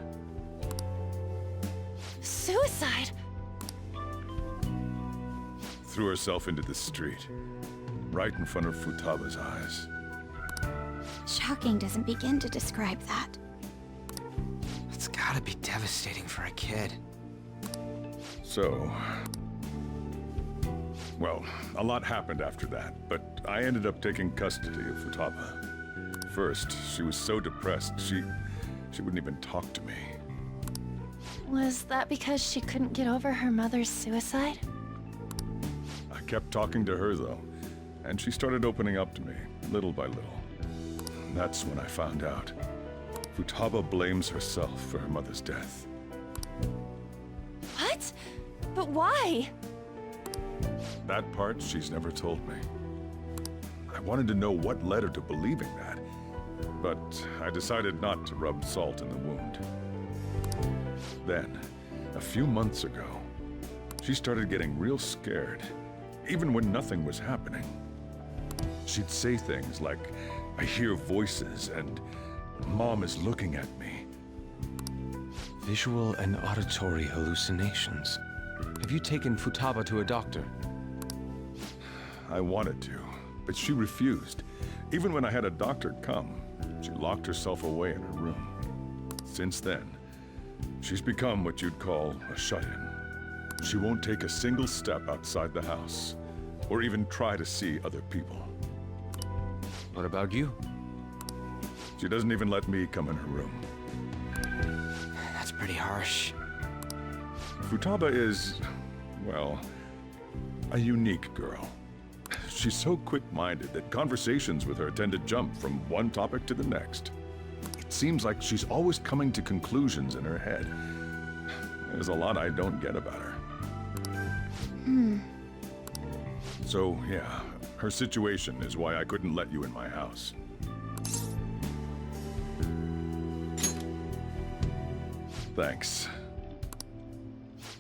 Speaker 5: Suicide?
Speaker 7: Threw herself into the street, right in front of Futaba's eyes.
Speaker 1: Shocking doesn't begin to describe that.
Speaker 15: It's gotta be devastating for a kid.
Speaker 7: So... Well, a lot happened after that, but I ended up taking custody of Futaba. First, she was so depressed, she wouldn't even talk to me.
Speaker 5: Was that because she couldn't get over her mother's suicide?
Speaker 7: I kept talking to her, though, and she started opening up to me, little by little. That's when I found out. Futaba blames herself for her mother's death.
Speaker 5: What? But why?
Speaker 7: That part she's never told me. I wanted to know what led her to believing that, but I decided not to rub salt in the wound. Then, a few months ago, she started getting real scared, even when nothing was happening. She'd say things like, "I hear voices," and "Mom is looking at me."
Speaker 3: Visual and auditory hallucinations. Have you taken Futaba to a doctor?
Speaker 7: I wanted to, but she refused. Even when I had a doctor come, she locked herself away in her room. Since then, she's become what you'd call a shut-in. She won't take a single step outside the house, or even try to see other people.
Speaker 3: What about you?
Speaker 7: She doesn't even let me come in her room.
Speaker 15: That's pretty harsh.
Speaker 7: Futaba is, well, a unique girl. She's so quick-minded that conversations with her tend to jump from one topic to the next. It seems like she's always coming to conclusions in her head. There's a lot I don't get about her. So, yeah, her situation is why I couldn't let you in my house. Thanks.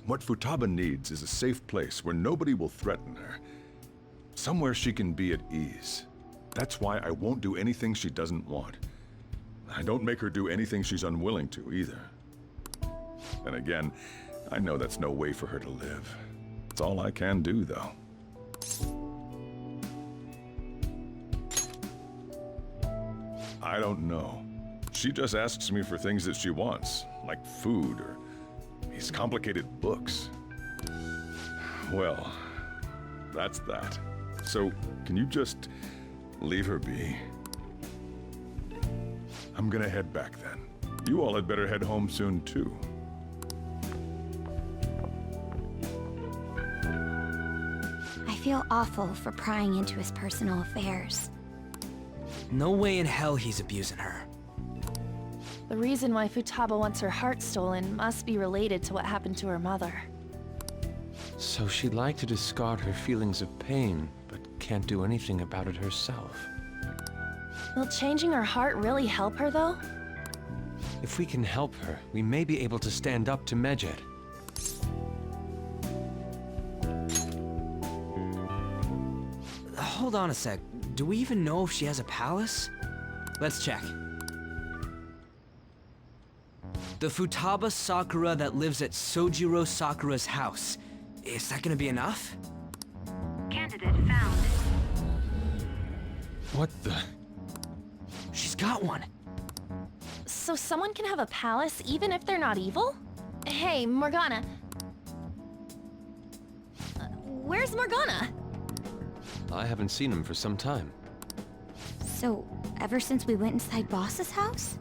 Speaker 7: What Futaba needs is a safe place where nobody will threaten her. Somewhere she can be at ease. That's why I won't do anything she doesn't want. I don't make her do anything she's unwilling to, either. And again, I know that's no way for her to live. It's all I can do, though. I don't know. She just asks me for things that she wants, like food or these complicated books. Well, that's that. So, can you just leave her be? I'm gonna head back then. You all had better head home soon, too.
Speaker 1: I feel awful for prying into his personal affairs.
Speaker 15: No way in hell he's abusing her.
Speaker 5: The reason why Futaba wants her heart stolen must be related to what happened to her mother.
Speaker 3: So she'd like to discard her feelings of pain, but can't do anything about it herself.
Speaker 5: Will changing her heart really help her, though?
Speaker 3: If we can help her, we may be able to stand up to Medjed.
Speaker 15: Hold on a sec. Do we even know if she has a palace? Let's check. The Futaba Sakura that lives at Sojiro Sakura's house. Is that gonna be enough?
Speaker 1: Candidate found.
Speaker 3: What the?
Speaker 15: She's got one.
Speaker 5: So someone can have a palace even if they're not evil? Hey, Morgana. Where's Morgana?
Speaker 3: I haven't seen him for some time.
Speaker 1: So, ever since we went inside Boss's house?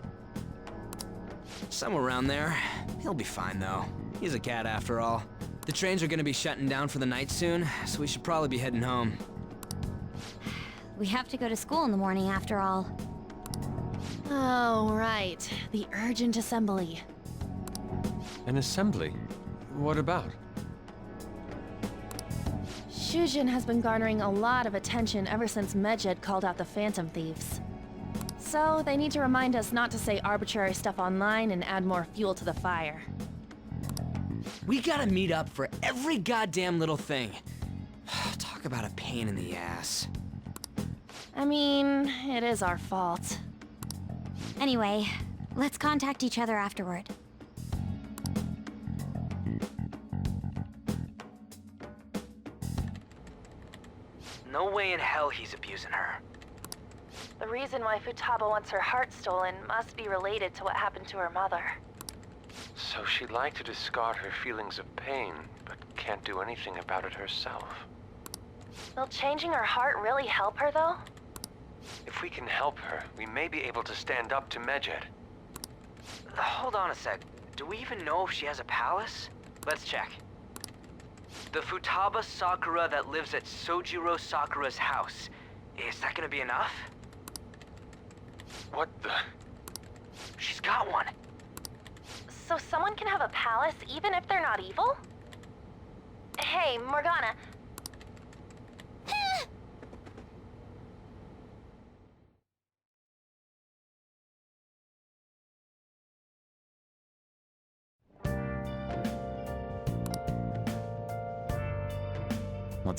Speaker 15: Somewhere around there. He'll be fine, though. He's a cat after all. The trains are gonna be shutting down for the night soon, so we should probably be heading home.
Speaker 1: We have to go to school in the morning after all.
Speaker 5: Oh, right. The urgent assembly.
Speaker 3: An assembly? What about?
Speaker 5: Shujin has been garnering a lot of attention ever since Medjed called out the Phantom Thieves. So, they need to remind us not to say arbitrary stuff online and add more fuel to the fire.
Speaker 15: We gotta meet up for every goddamn little thing. Talk about a pain in the ass.
Speaker 5: I mean, it is our fault.
Speaker 1: Anyway, let's contact each other afterward.
Speaker 15: No way in hell he's abusing her.
Speaker 5: The reason why Futaba wants her heart stolen must be related to what happened to her mother.
Speaker 3: So she'd like to discard her feelings of pain, but can't do anything about it herself.
Speaker 5: Will changing her heart really help her, though?
Speaker 3: If we can help her, we may be able to stand up to Medjed.
Speaker 15: Hold on a sec. Do we even know if she has a palace? Let's check. The Futaba Sakura that lives at Sojiro Sakura's house. Is that gonna be enough?
Speaker 3: What the?
Speaker 15: She's got one.
Speaker 5: So someone can have a palace even if they're not evil? Hey, Morgana,